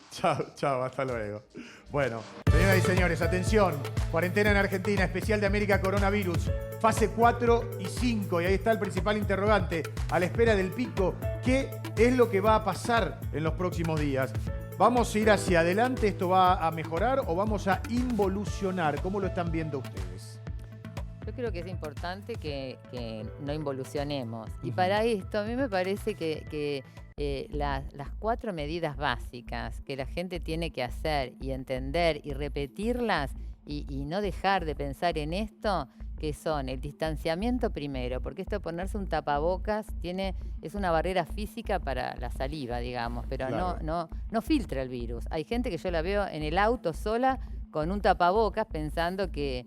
Chao, hasta luego. Bueno, señoras y señores, atención. Cuarentena en Argentina, especial de América coronavirus. Fase 4 y 5. Y ahí está el principal interrogante. A la espera del pico, ¿qué es lo que va a pasar en los próximos días? ¿Vamos a ir hacia adelante? ¿Esto va a mejorar o vamos a involucionar? ¿Cómo lo están viendo ustedes? Yo creo que es importante que no involucionemos. Y para esto a mí me parece que las 4 medidas básicas que la gente tiene que hacer y entender y repetirlas y no dejar de pensar en esto, que son el distanciamiento primero, porque esto de ponerse un tapabocas es una barrera física para la saliva, digamos, pero Claro. no filtra el virus. Hay gente que yo la veo en el auto sola con un tapabocas pensando que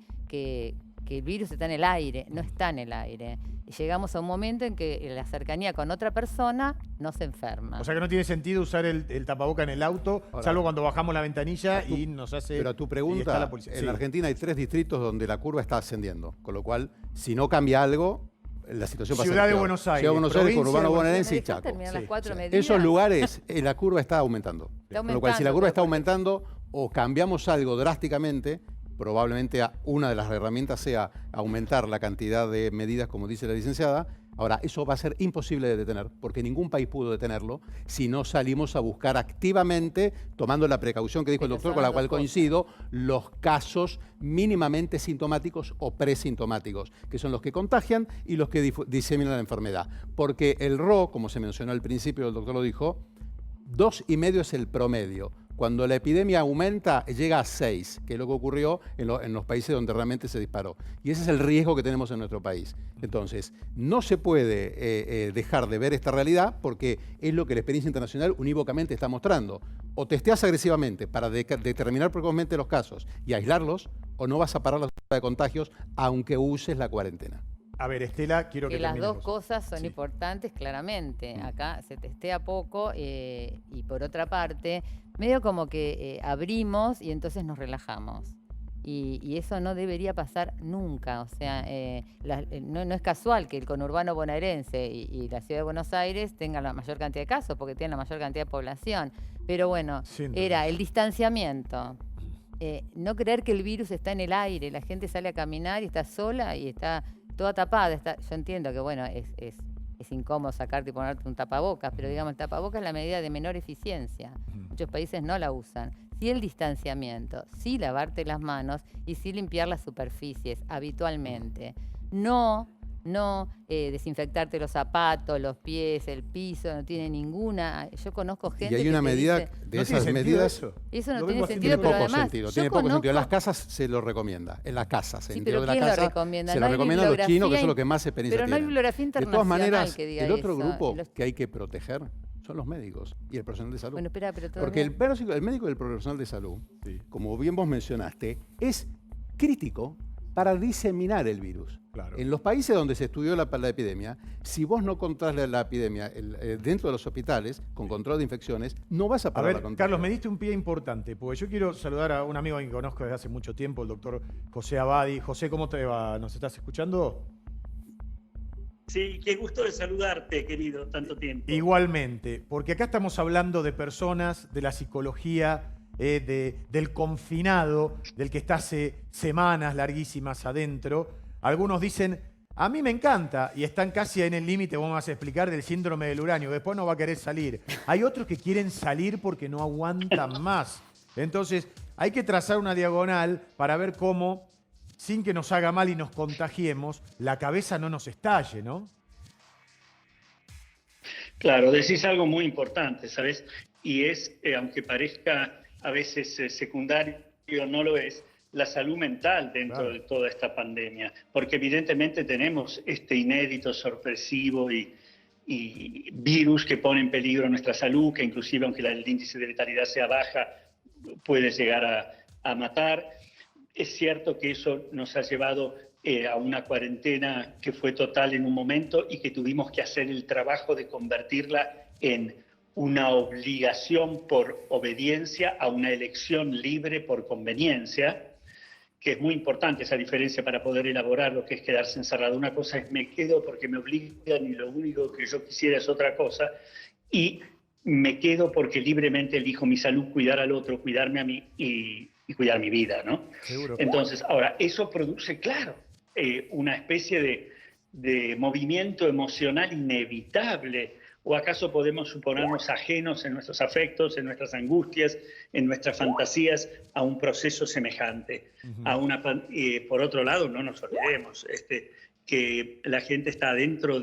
el virus está en el aire. No está en el aire. Y llegamos a un momento en que la cercanía con otra persona no se enferma. O sea que no tiene sentido usar el tapaboca en el auto, salvo cuando bajamos la ventanilla y nos hace... Pero a tu y está pregunta, la policía. en Sí. la Argentina hay 3 distritos donde la curva está ascendiendo, con lo cual, si no cambia algo, la situación va a ser Ciudad de peor. Buenos Aires, Ciudad de Buenos Aires, provincia Conurbano de Buenos bonaerense y ¿Me dejás Chaco. terminar las 4 medidas? Esos lugares, la curva está aumentando. Está Con lo cual, si la aumentando, curva está aumentando o cambiamos algo drásticamente, probablemente una de las herramientas sea aumentar la cantidad de medidas, como dice la licenciada. Ahora, eso va a ser imposible de detener, porque ningún país pudo detenerlo si no salimos a buscar activamente, tomando la precaución que dijo el doctor, con la cual coincido, los casos mínimamente sintomáticos o presintomáticos, que son los que contagian y los que diseminan la enfermedad. Porque el RO, como se mencionó al principio, el doctor lo dijo, 2,5 es el promedio. Cuando la epidemia aumenta, llega a 6, que es lo que ocurrió en los países donde realmente se disparó. Y ese es el riesgo que tenemos en nuestro país. Entonces, no se puede dejar de ver esta realidad porque es lo que la experiencia internacional unívocamente está mostrando. O testeas agresivamente para determinar precozmente los casos y aislarlos, o no vas a parar la curva de contagios aunque uses la cuarentena. A ver, Estela, quiero que las termines dos vos. cosas son importantes, claramente. Acá se testea poco y por otra parte, medio como que abrimos y entonces nos relajamos. Y eso no debería pasar nunca. O sea, no es casual que el conurbano bonaerense y la ciudad de Buenos Aires tengan la mayor cantidad de casos porque tienen la mayor cantidad de población. Pero bueno, era el distanciamiento. no creer que el virus está en el aire. La gente sale a caminar y está sola y está toda tapada. Yo entiendo que, bueno, es incómodo sacarte y ponerte un tapabocas, pero digamos, el tapabocas es la medida de menor eficiencia. Muchos países no la usan. Sí el distanciamiento, sí lavarte las manos y sí limpiar las superficies habitualmente. No desinfectarte los zapatos, los pies, el piso, no tiene ninguna. Yo conozco gente. Y hay una medida dice, de esas medidas. Eso no tiene sentido, pero poco además. Tiene poco sentido. En las casas se lo recomienda. En las casas, Sí, en pero de la ¿quién casa, lo recomienda? se No lo hay recomiendan los chinos, que son los que más experiencia Pero no hay tienen. bibliografía De todas internacional maneras, que diga el otro eso. grupo que hay que proteger son los médicos y el personal de salud. Bueno, espera, pero Porque el médico y el profesional de salud, como bien vos mencionaste, es crítico para diseminar el virus. Claro. En los países donde se estudió la epidemia, si vos no controlás la epidemia dentro de los hospitales, con control de infecciones, no vas a A poder ver, Carlos, me diste un pie importante, porque yo quiero saludar a un amigo que conozco desde hace mucho tiempo, el doctor José Abadi. José, ¿cómo te va? ¿Nos estás escuchando? Sí, qué gusto de saludarte, querido, tanto tiempo. Igualmente, porque acá estamos hablando de personas, de la psicología, del confinado, del que está hace semanas larguísimas adentro. Algunos dicen, a mí me encanta, y están casi en el límite, vos me vas a explicar, del síndrome del uranio, después no va a querer salir. Hay otros que quieren salir porque no aguantan más. Entonces, hay que trazar una diagonal para ver cómo, sin que nos haga mal y nos contagiemos, la cabeza no nos estalle, ¿no? Claro, decís algo muy importante, ¿sabes? Y es, aunque parezca a veces secundario, no lo es, la salud mental dentro de toda esta pandemia. Porque evidentemente tenemos este inédito, sorpresivo y virus que pone en peligro nuestra salud, que inclusive aunque el índice de letalidad sea baja, puede llegar a matar. Es cierto que eso nos ha llevado a una cuarentena que fue total en un momento y que tuvimos que hacer el trabajo de convertirla en una obligación por obediencia a una elección libre por conveniencia, que es muy importante esa diferencia para poder elaborar lo que es quedarse encerrado. Una cosa es me quedo porque me obligan y lo único que yo quisiera es otra cosa, y me quedo porque libremente elijo mi salud, cuidar al otro, cuidarme a mí y cuidar mi vida, ¿no? Seguro. Entonces, ahora, eso produce, claro, una especie de movimiento emocional inevitable. ¿O acaso podemos suponernos ajenos en nuestros afectos, en nuestras angustias, en nuestras fantasías a un proceso semejante? Por otro lado, no nos olvidemos que la gente está dentro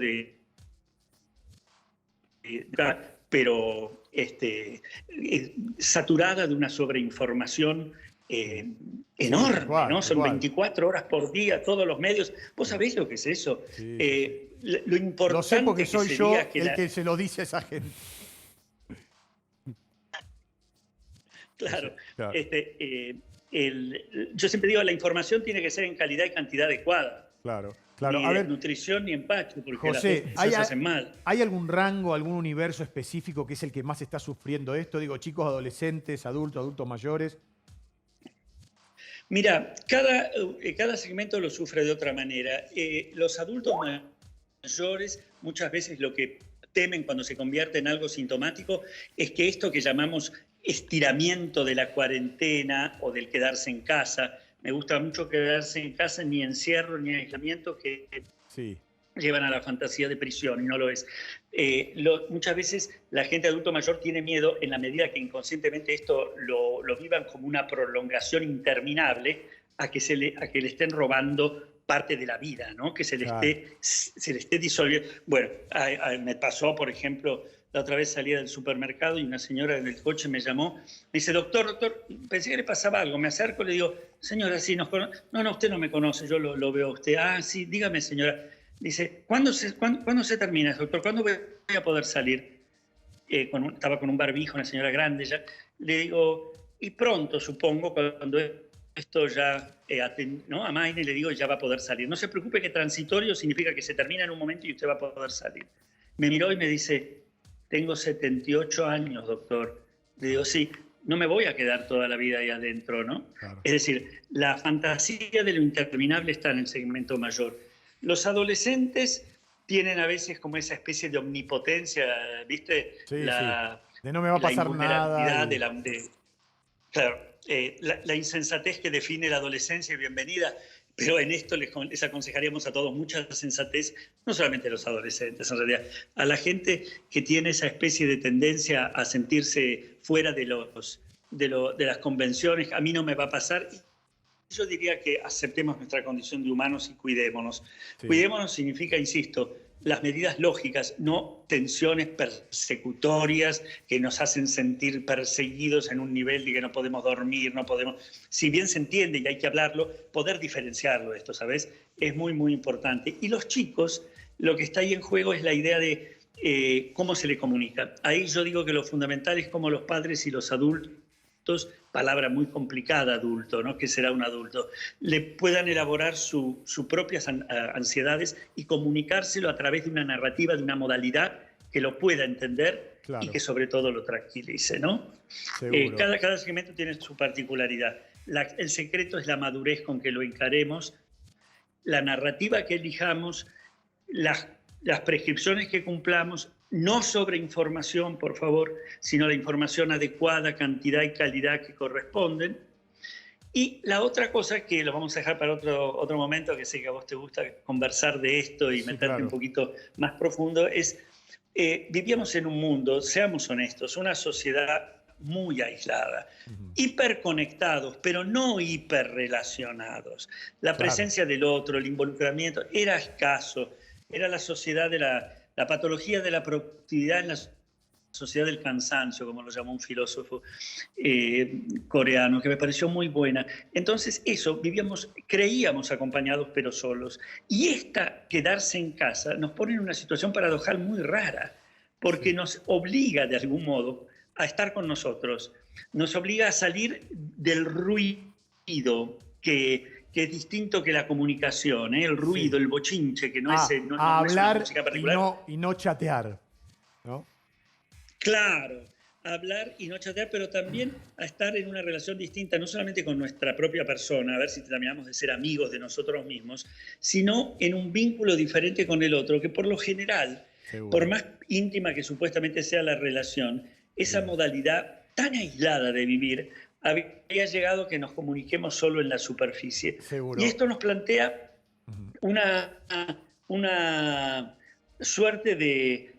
pero saturada de una sobreinformación enorme, ¿no? Son 24 horas por día, todos los medios. ¿Vos sabés lo que es eso? Lo importante Lo sé porque que soy sería yo que el que se lo dice a esa gente. Claro. Claro. Yo siempre digo, la información tiene que ser en calidad y cantidad adecuada. Claro, claro. Ni A ver, nutrición ni empacho, porque José, las cosas se hacen mal. ¿hay algún rango, algún universo específico que es el que más está sufriendo esto? Digo, chicos, adolescentes, adultos mayores. Mira, cada segmento lo sufre de otra manera. Los adultos mayores muchas veces lo que temen cuando se convierte en algo sintomático es que esto que llamamos estiramiento de la cuarentena o del quedarse en casa, me gusta mucho quedarse en casa, ni encierro ni aislamiento, que llevan a la fantasía de prisión, y no lo es. Muchas veces la gente adulto mayor tiene miedo, en la medida que inconscientemente esto lo vivan como una prolongación interminable, a que le estén robando parte de la vida, ¿no? Que se le esté disolviendo. Bueno, me pasó, por ejemplo, la otra vez salía del supermercado y una señora en el coche me llamó, me dice, doctor, pensé que le pasaba algo. Me acerco y le digo, señora, ¿sí nos conoce? No, usted no me conoce, yo lo veo a usted. Ah, sí, dígame, señora. Dice, ¿cuándo se termina, doctor? ¿Cuándo voy a poder salir? Estaba con un barbijo, una señora grande ya. Le digo, y pronto, supongo, cuando esto ya amaine, le digo, ya va a poder salir. No se preocupe, que transitorio significa que se termina en un momento y usted va a poder salir. Me miró y me dice, tengo 78 años, doctor. Le digo, sí, no me voy a quedar toda la vida ahí adentro, ¿no? Claro. Es decir, la fantasía de lo interminable está en el segmento mayor. Los adolescentes tienen a veces como esa especie de omnipotencia, ¿viste? Sí. De no me va a pasar nada. Claro, la insensatez que define la adolescencia, bienvenida, pero en esto les aconsejaríamos a todos mucha sensatez, no solamente a los adolescentes, en realidad, a la gente que tiene esa especie de tendencia a sentirse fuera de las convenciones. A mí no me va a pasar. Yo diría que aceptemos nuestra condición de humanos y cuidémonos. Sí. Cuidémonos significa, insisto, las medidas lógicas, no tensiones persecutorias que nos hacen sentir perseguidos en un nivel de que no podemos dormir, no podemos... Si bien se entiende y hay que hablarlo, poder diferenciarlo esto, ¿sabes? Es muy, muy importante. Y los chicos, lo que está ahí en juego es la idea de cómo se le comunica. Ahí yo digo que lo fundamental es cómo los padres y los adultos, palabra muy complicada, adulto, ¿no? ¿Qué será un adulto? Le puedan elaborar sus propias ansiedades y comunicárselo a través de una narrativa, de una modalidad que lo pueda entender, claro, y que sobre todo lo tranquilice, ¿no? Cada segmento tiene su particularidad. El secreto es la madurez con que lo encaremos, la narrativa que elijamos, las prescripciones que cumplamos, no sobre información, por favor, sino la información adecuada, cantidad y calidad que corresponden. Y la otra cosa que lo vamos a dejar para otro momento, que sé que a vos te gusta conversar de esto y meterte un poquito más profundo, es vivíamos en un mundo, seamos honestos, una sociedad muy aislada, hiperconectados, pero no hiperrelacionados. La presencia del otro, el involucramiento, era escaso. Era la sociedad de la patología de la productividad en la sociedad del cansancio, como lo llamó un filósofo coreano, que me pareció muy buena. Entonces eso, creíamos acompañados pero solos. Y quedarse en casa nos pone en una situación paradojal muy rara, porque nos obliga de algún modo a estar con nosotros, nos obliga a salir del ruido que es distinto que la comunicación, el ruido, el bochinche, que no es hablar una música particular. y no chatear, ¿no? Claro, hablar y no chatear, pero también a estar en una relación distinta, no solamente con nuestra propia persona, a ver si terminamos de ser amigos de nosotros mismos, sino en un vínculo diferente con el otro, que por lo general, por más íntima que supuestamente sea la relación, esa modalidad tan aislada de vivir había llegado a que nos comuniquemos solo en la superficie. Seguro. Y esto nos plantea una suerte de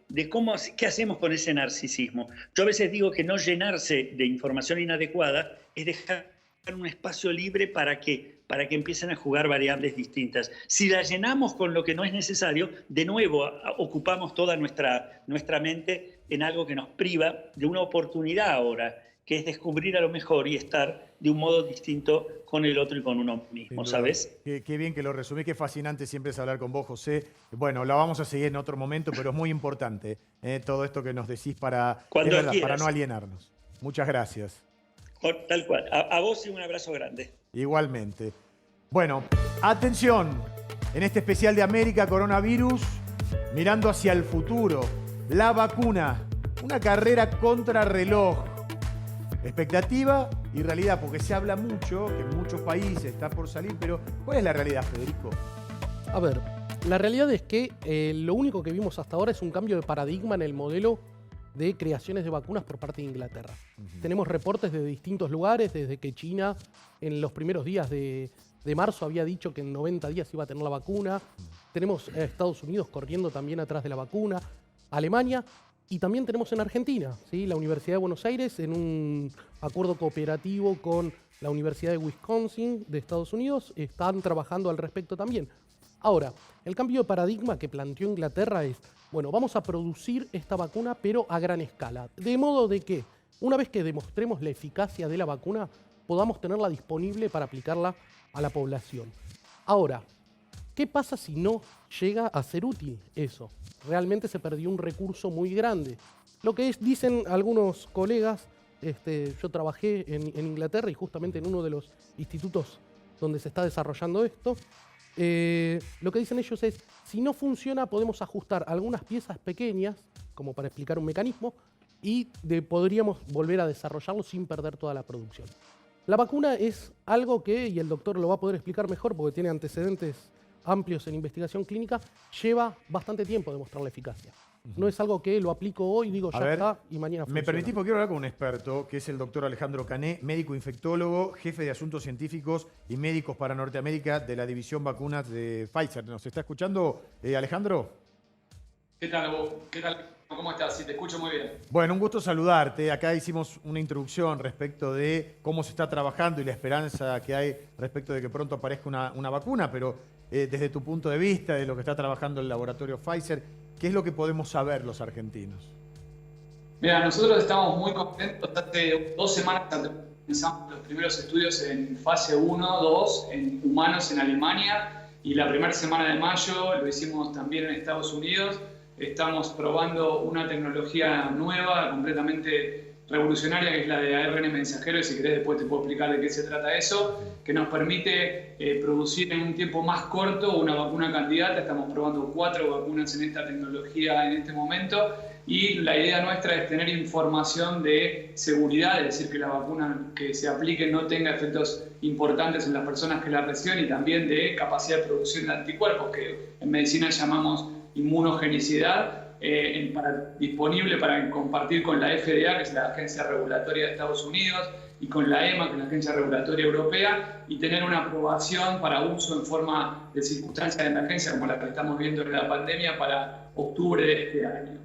qué hacemos con ese narcisismo. Yo a veces digo que no llenarse de información inadecuada es dejar un espacio libre para que empiecen a jugar variables distintas. Si la llenamos con lo que no es necesario, de nuevo ocupamos toda nuestra mente en algo que nos priva de una oportunidad ahora, que es descubrir a lo mejor y estar de un modo distinto con el otro y con uno mismo, ¿sabes? Qué bien que lo resumí, qué fascinante siempre es hablar con vos, José. Bueno, la vamos a seguir en otro momento, pero es muy importante todo esto que nos decís para no alienarnos. Muchas gracias. Tal cual. A vos y un abrazo grande. Igualmente. Bueno, atención, en este especial de América Coronavirus, mirando hacia el futuro, la vacuna, una carrera contrarreloj. Expectativa y realidad, porque se habla mucho, que en muchos países está por salir, pero ¿cuál es la realidad, Federico? A ver, la realidad es que lo único que vimos hasta ahora es un cambio de paradigma en el modelo de creaciones de vacunas por parte de Inglaterra. Tenemos reportes de distintos lugares, desde que China en los primeros días de marzo había dicho que en 90 días iba a tener la vacuna. Tenemos a Estados Unidos corriendo también atrás de la vacuna, Alemania. Y también tenemos en Argentina, ¿sí? La Universidad de Buenos Aires, en un acuerdo cooperativo con la Universidad de Wisconsin de Estados Unidos, están trabajando al respecto también. Ahora, el cambio de paradigma que planteó Inglaterra es, bueno, vamos a producir esta vacuna, pero a gran escala. De modo de que, una vez que demostremos la eficacia de la vacuna, podamos tenerla disponible para aplicarla a la población. Ahora, ¿qué pasa si no llega a ser útil eso? Realmente se perdió un recurso muy grande. Lo que dicen algunos colegas, yo trabajé en Inglaterra y justamente en uno de los institutos donde se está desarrollando esto, lo que dicen ellos es, si no funciona podemos ajustar algunas piezas pequeñas, como para explicar un mecanismo, y podríamos volver a desarrollarlo sin perder toda la producción. La vacuna es algo que, y el doctor lo va a poder explicar mejor porque tiene antecedentes amplios en investigación clínica, lleva bastante tiempo demostrar la eficacia. No es algo que lo aplico hoy, digo A ya ver, está y mañana funciona. Me permitís, porque quiero hablar con un experto, que es el doctor Alejandro Cané, médico infectólogo, jefe de asuntos científicos y médicos para Norteamérica de la división vacunas de Pfizer. ¿Nos está escuchando, Alejandro? ¿Qué tal vos? ¿Qué tal? ¿Cómo estás? Sí, te escucho muy bien. Bueno, un gusto saludarte. Acá hicimos una introducción respecto de cómo se está trabajando y la esperanza que hay respecto de que pronto aparezca una vacuna, pero desde tu punto de vista, de lo que está trabajando el laboratorio Pfizer, ¿qué es lo que podemos saber los argentinos? Mira, nosotros estamos muy contentos. Hace 2 semanas comenzamos los primeros estudios en fase 1, 2, en humanos en Alemania, y la primera semana de mayo lo hicimos también en Estados Unidos. Estamos probando una tecnología nueva, completamente revolucionaria, que es la de ARN mensajero, y si querés después te puedo explicar de qué se trata eso, que nos permite producir en un tiempo más corto una vacuna candidata. Estamos probando 4 vacunas en esta tecnología en este momento, y la idea nuestra es tener información de seguridad, es decir, que la vacuna que se aplique no tenga efectos importantes en las personas que la reciben, y también de capacidad de producción de anticuerpos, que en medicina llamamos inmunogenicidad, disponible para compartir con la FDA, que es la Agencia Regulatoria de Estados Unidos, y con la EMA, que es la Agencia Regulatoria Europea, y tener una aprobación para uso en forma de circunstancias de emergencia, como la que estamos viendo en la pandemia, para octubre de este año.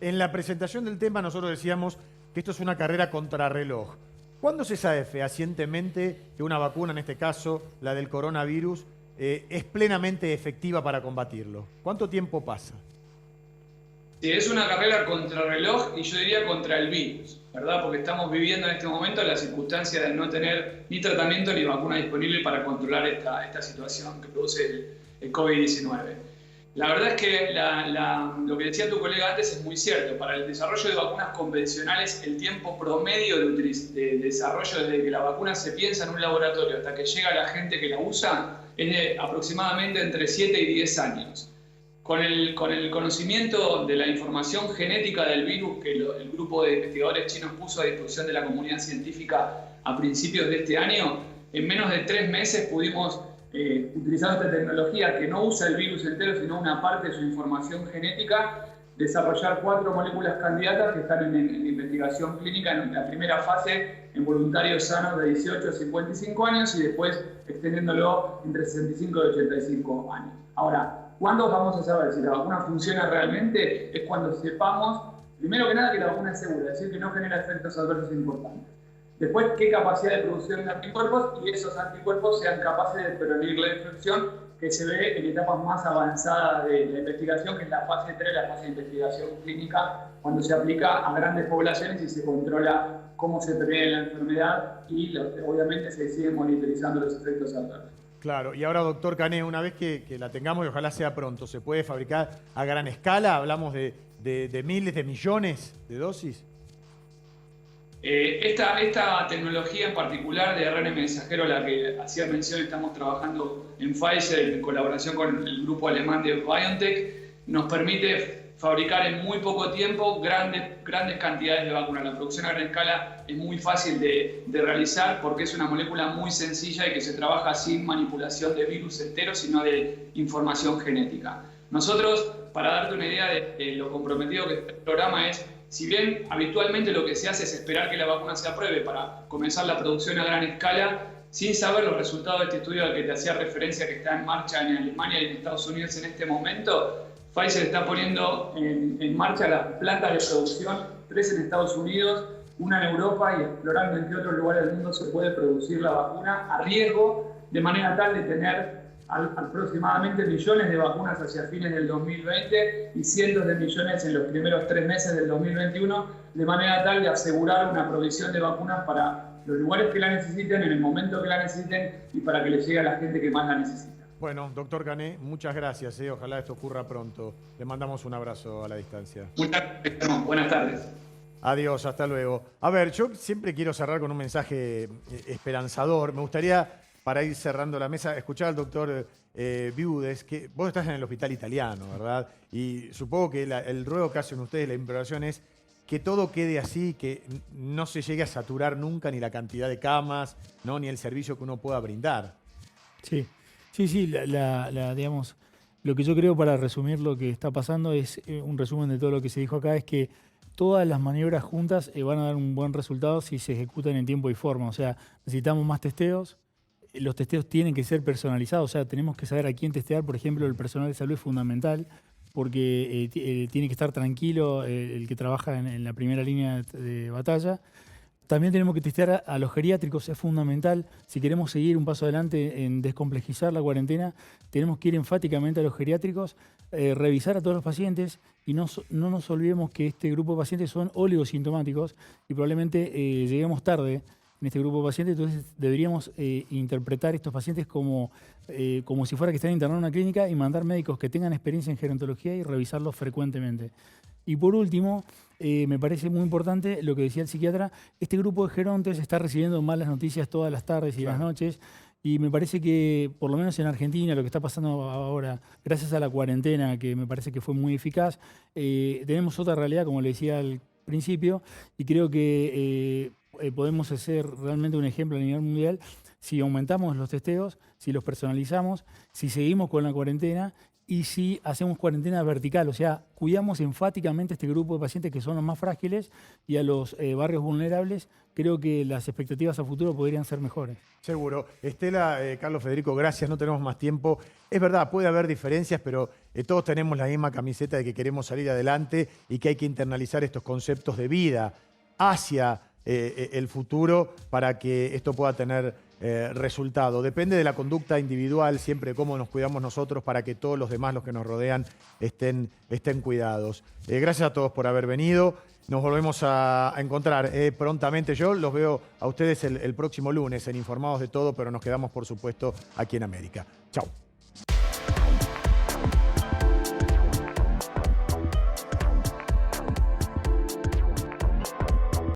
En la presentación del tema nosotros decíamos que esto es una carrera contrarreloj. ¿Cuándo se sabe fehacientemente que una vacuna, en este caso la del coronavirus, es plenamente efectiva para combatirlo? ¿Cuánto tiempo pasa? Sí, es una carrera contrarreloj, y yo diría contra el virus, ¿verdad? Porque estamos viviendo en este momento la circunstancia de no tener ni tratamiento ni vacuna disponible para controlar esta situación que produce el COVID-19. La verdad es que lo que decía tu colega antes es muy cierto. Para el desarrollo de vacunas convencionales, el tiempo promedio de desarrollo desde que la vacuna se piensa en un laboratorio hasta que llega a la gente que la usa es de aproximadamente entre 7 y 10 años. Con el conocimiento de la información genética del virus que el grupo de investigadores chinos puso a disposición de la comunidad científica a principios de este año, en menos de 3 meses pudimos, utilizando esta tecnología que no usa el virus entero, sino una parte de su información genética, desarrollar 4 moléculas candidatas que están en investigación clínica en la primera fase en voluntarios sanos de 18 a 55 años y después extendiéndolo entre 65 y 85 años. Ahora, ¿cuándo vamos a saber si la vacuna funciona realmente? Es cuando sepamos, primero que nada, que la vacuna es segura, es decir, que no genera efectos adversos importantes. Después, qué capacidad de producción de anticuerpos, y esos anticuerpos sean capaces de prevenir la infección, que se ve en etapas más avanzadas de la investigación, que es la fase 3, la fase de investigación clínica, cuando se aplica a grandes poblaciones y se controla cómo se previene la enfermedad y obviamente se siguen monitorizando los efectos adversos. Claro, y ahora, doctor Cané, una vez que la tengamos, y ojalá sea pronto, ¿se puede fabricar a gran escala? ¿Hablamos de miles de millones de dosis? Esta tecnología en particular de ARN mensajero, a la que hacía mención, estamos trabajando en Pfizer en colaboración con el grupo alemán de BioNTech, nos permite fabricar en muy poco tiempo grandes cantidades de vacunas. La producción a gran escala es muy fácil de realizar porque es una molécula muy sencilla y que se trabaja sin manipulación de virus enteros, sino de información genética. Nosotros, para darte una idea de lo comprometido que este programa es, si bien habitualmente lo que se hace es esperar que la vacuna se apruebe para comenzar la producción a gran escala, sin saber los resultados de este estudio al que te hacía referencia, que está en marcha en Alemania y en Estados Unidos en este momento, Pfizer está poniendo en marcha las plantas de producción, 3 en Estados Unidos, 1 en Europa, y explorando en qué otros lugares del mundo se puede producir la vacuna a riesgo, de manera tal de tener aproximadamente millones de vacunas hacia fines del 2020 y cientos de millones en los primeros 3 meses del 2021, de manera tal de asegurar una provisión de vacunas para los lugares que la necesiten, en el momento que la necesiten y para que les llegue a la gente que más la necesita. Bueno, doctor Cané, muchas gracias. Ojalá esto ocurra pronto. Le mandamos un abrazo a la distancia. Muchas gracias. Buenas tardes. Adiós, hasta luego. A ver, yo siempre quiero cerrar con un mensaje esperanzador. Me gustaría, para ir cerrando la mesa, escuchar al doctor Viudes, que vos estás en el hospital italiano, ¿verdad? Y supongo que el ruego que hacen ustedes, la imploración es que todo quede así, que no se llegue a saturar nunca ni la cantidad de camas, ¿no? Ni el servicio que uno pueda brindar. Sí, digamos, Lo que yo creo, para resumir lo que está pasando, es un resumen de todo lo que se dijo acá, es que todas las maniobras juntas van a dar un buen resultado si se ejecutan en tiempo y forma. O sea, necesitamos más testeos. Los testeos tienen que ser personalizados, o sea, tenemos que saber a quién testear. Por ejemplo, el personal de salud es fundamental porque tiene que estar tranquilo el que trabaja en la primera línea de batalla. También tenemos que testear a los geriátricos, es fundamental. Si queremos seguir un paso adelante en descomplejizar la cuarentena, tenemos que ir enfáticamente a los geriátricos, revisar a todos los pacientes y no nos olvidemos que este grupo de pacientes son oligosintomáticos y probablemente lleguemos tarde en este grupo de pacientes, entonces deberíamos interpretar estos pacientes como si fuera que están internados en una clínica y mandar médicos que tengan experiencia en gerontología y revisarlos frecuentemente. Y por último, me parece muy importante lo que decía el psiquiatra, este grupo de gerontes está recibiendo malas noticias todas las tardes y las noches, y me parece que, por lo menos en Argentina, lo que está pasando ahora, gracias a la cuarentena, que me parece que fue muy eficaz, tenemos otra realidad, como le decía al principio, y creo que podemos ser realmente un ejemplo a nivel mundial si aumentamos los testeos, si los personalizamos, si seguimos con la cuarentena y si hacemos cuarentena vertical, o sea, cuidamos enfáticamente a este grupo de pacientes que son los más frágiles y a los barrios vulnerables. Creo que las expectativas a futuro podrían ser mejores. Seguro. Estela, Carlos, Federico, gracias, no tenemos más tiempo. Es verdad, puede haber diferencias, pero todos tenemos la misma camiseta de que queremos salir adelante y que hay que internalizar estos conceptos de vida hacia el futuro para que esto pueda tener resultado. Depende de la conducta individual, siempre de cómo nos cuidamos nosotros para que todos los demás, los que nos rodean, estén cuidados. Gracias a todos por haber venido. Nos volvemos a encontrar prontamente. Yo los veo a ustedes el próximo lunes en Informados de Todo, pero nos quedamos, por supuesto, aquí en América. Chau.